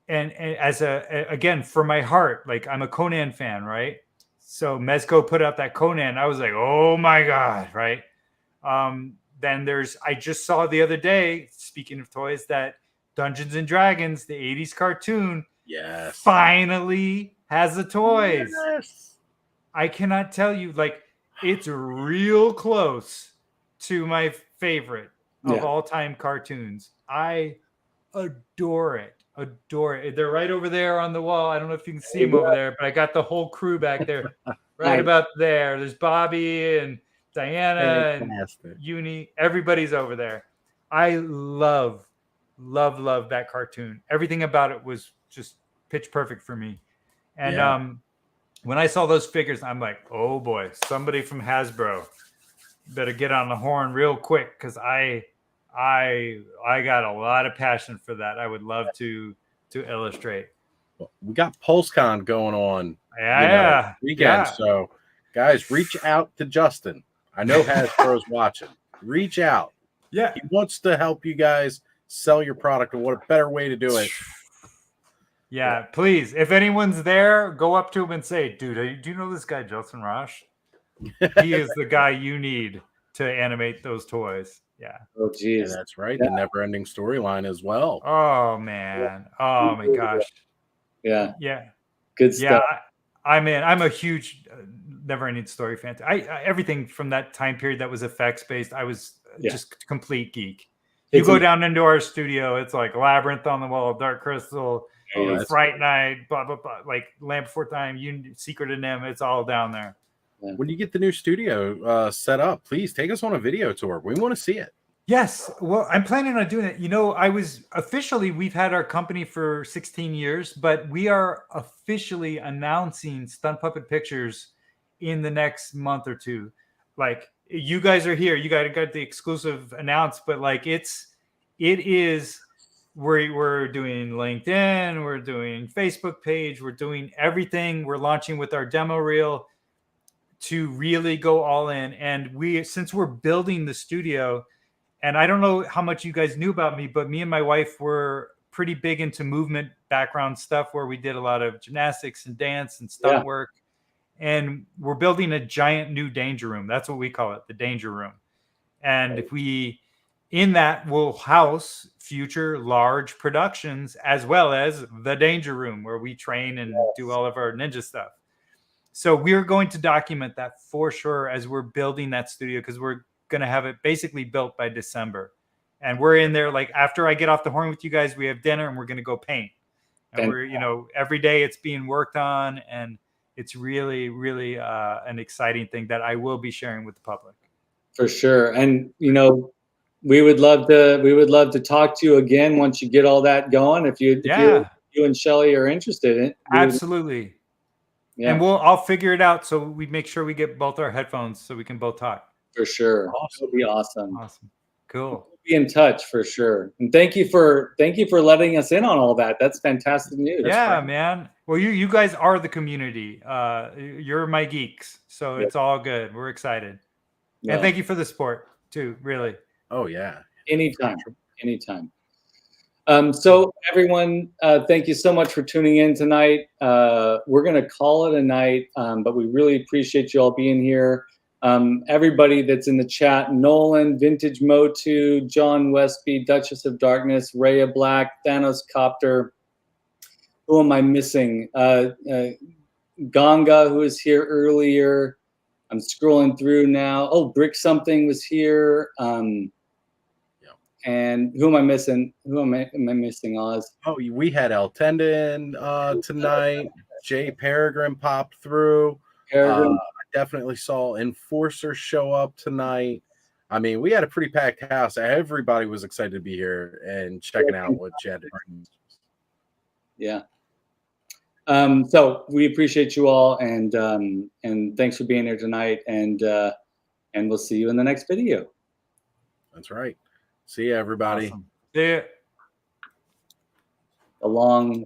and as again, for my heart, like I'm a Conan fan, right? So Mezco put out that Conan. I was like, oh my God, right? Then I just saw the other day, speaking of toys, that Dungeons and Dragons, the 80s cartoon, finally has the toys. Yes. I cannot tell you, like, it's real close to my favorite of all time cartoons. I adore it. They're right over there on the wall. I don't know if you can see them over there, but I got the whole crew back there, right about there. There's Bobby and Diana and Uni. Everybody's over there. I love that cartoon. Everything about it was just pitch perfect for me. And when I saw those figures, I'm like, oh boy, somebody from Hasbro better get on the horn real quick, because I got a lot of passion for that. I would love to illustrate. We got PulseCon going on weekend. So guys, reach out to Justin. I know Hasbro's watching. Reach out. Yeah. He wants to help you guys sell your product, and what a better way to do it. Yeah, please. If anyone's there, go up to him and say, dude, do you know this guy, Justin Rasch? He is the guy you need to animate those toys. Yeah. Oh, geez. Yeah, that's right. The never-ending storyline as well. Oh, man. Oh, my gosh. Yeah. Yeah. Good stuff. Yeah. I'm a huge never-ending story fan. Everything from that time period that was effects-based, I was just complete geek. You go down into our studio, it's like Labyrinth on the wall, Dark Crystal, Fright Night, blah, blah, blah, like Land Before Time, Secret of NIMH, it's all down there. When you get the new studio set up, please take us on a video tour. We want to see it. Yes. Well, I'm planning on doing it. You know, we've had our company for 16 years, but we are officially announcing Stunt Puppet Pictures in the next month or two. Like, you guys are here. You guys got the exclusive announced, but like it is, we're doing LinkedIn, we're doing Facebook page, we're doing everything. We're launching with our demo reel to really go all in. And since we're building the studio, and I don't know how much you guys knew about me, but me and my wife were pretty big into movement background stuff, where we did a lot of gymnastics and dance and stunt work. And we're building a giant new danger room. That's what we call it, the danger room. And in that we'll house future large productions, as well as the danger room, where we train and do all of our ninja stuff. So we're going to document that for sure as we're building that studio, because we're going to have it basically built by December. And we're in there, like, after I get off the horn with you guys, we have dinner and we're going to go paint. And we're, you know, every day it's being worked on, and it's really, really an exciting thing that I will be sharing with the public. For sure. And, you know, we would love to talk to you again once you get all that going. If you and Shelly are interested in it. Absolutely. Yeah. And I'll figure it out, so we make sure we get both our headphones so we can both talk. For sure. Awesome. It'll be awesome. Awesome. Cool. We'll be in touch for sure. And thank you for letting us in on all that. That's fantastic news. Yeah, man. Well, you guys are the community. You're my geeks. So it's all good. We're excited. Yeah. And thank you for the support too, really. Oh yeah. Anytime. So everyone, thank you so much for tuning in tonight. We're going to call it a night, but we really appreciate you all being here. Everybody that's in the chat: Nolan, Vintage Motu, John Westby, Duchess of Darkness, Rhea Black, Thanos Copter. Who am I missing? Ganga, who was here earlier. I'm scrolling through now. Oh, Brick Something was here. And who am I missing? Who am I missing, Oz? Oh, we had El Tendon tonight. Jay Peregrine popped through. I definitely saw Enforcer show up tonight. I mean, we had a pretty packed house. Everybody was excited to be here and checking out what you had to bring. Yeah. So we appreciate you all, and thanks for being here tonight. And we'll see you in the next video. That's right. See you, everybody. Awesome. See ya. A long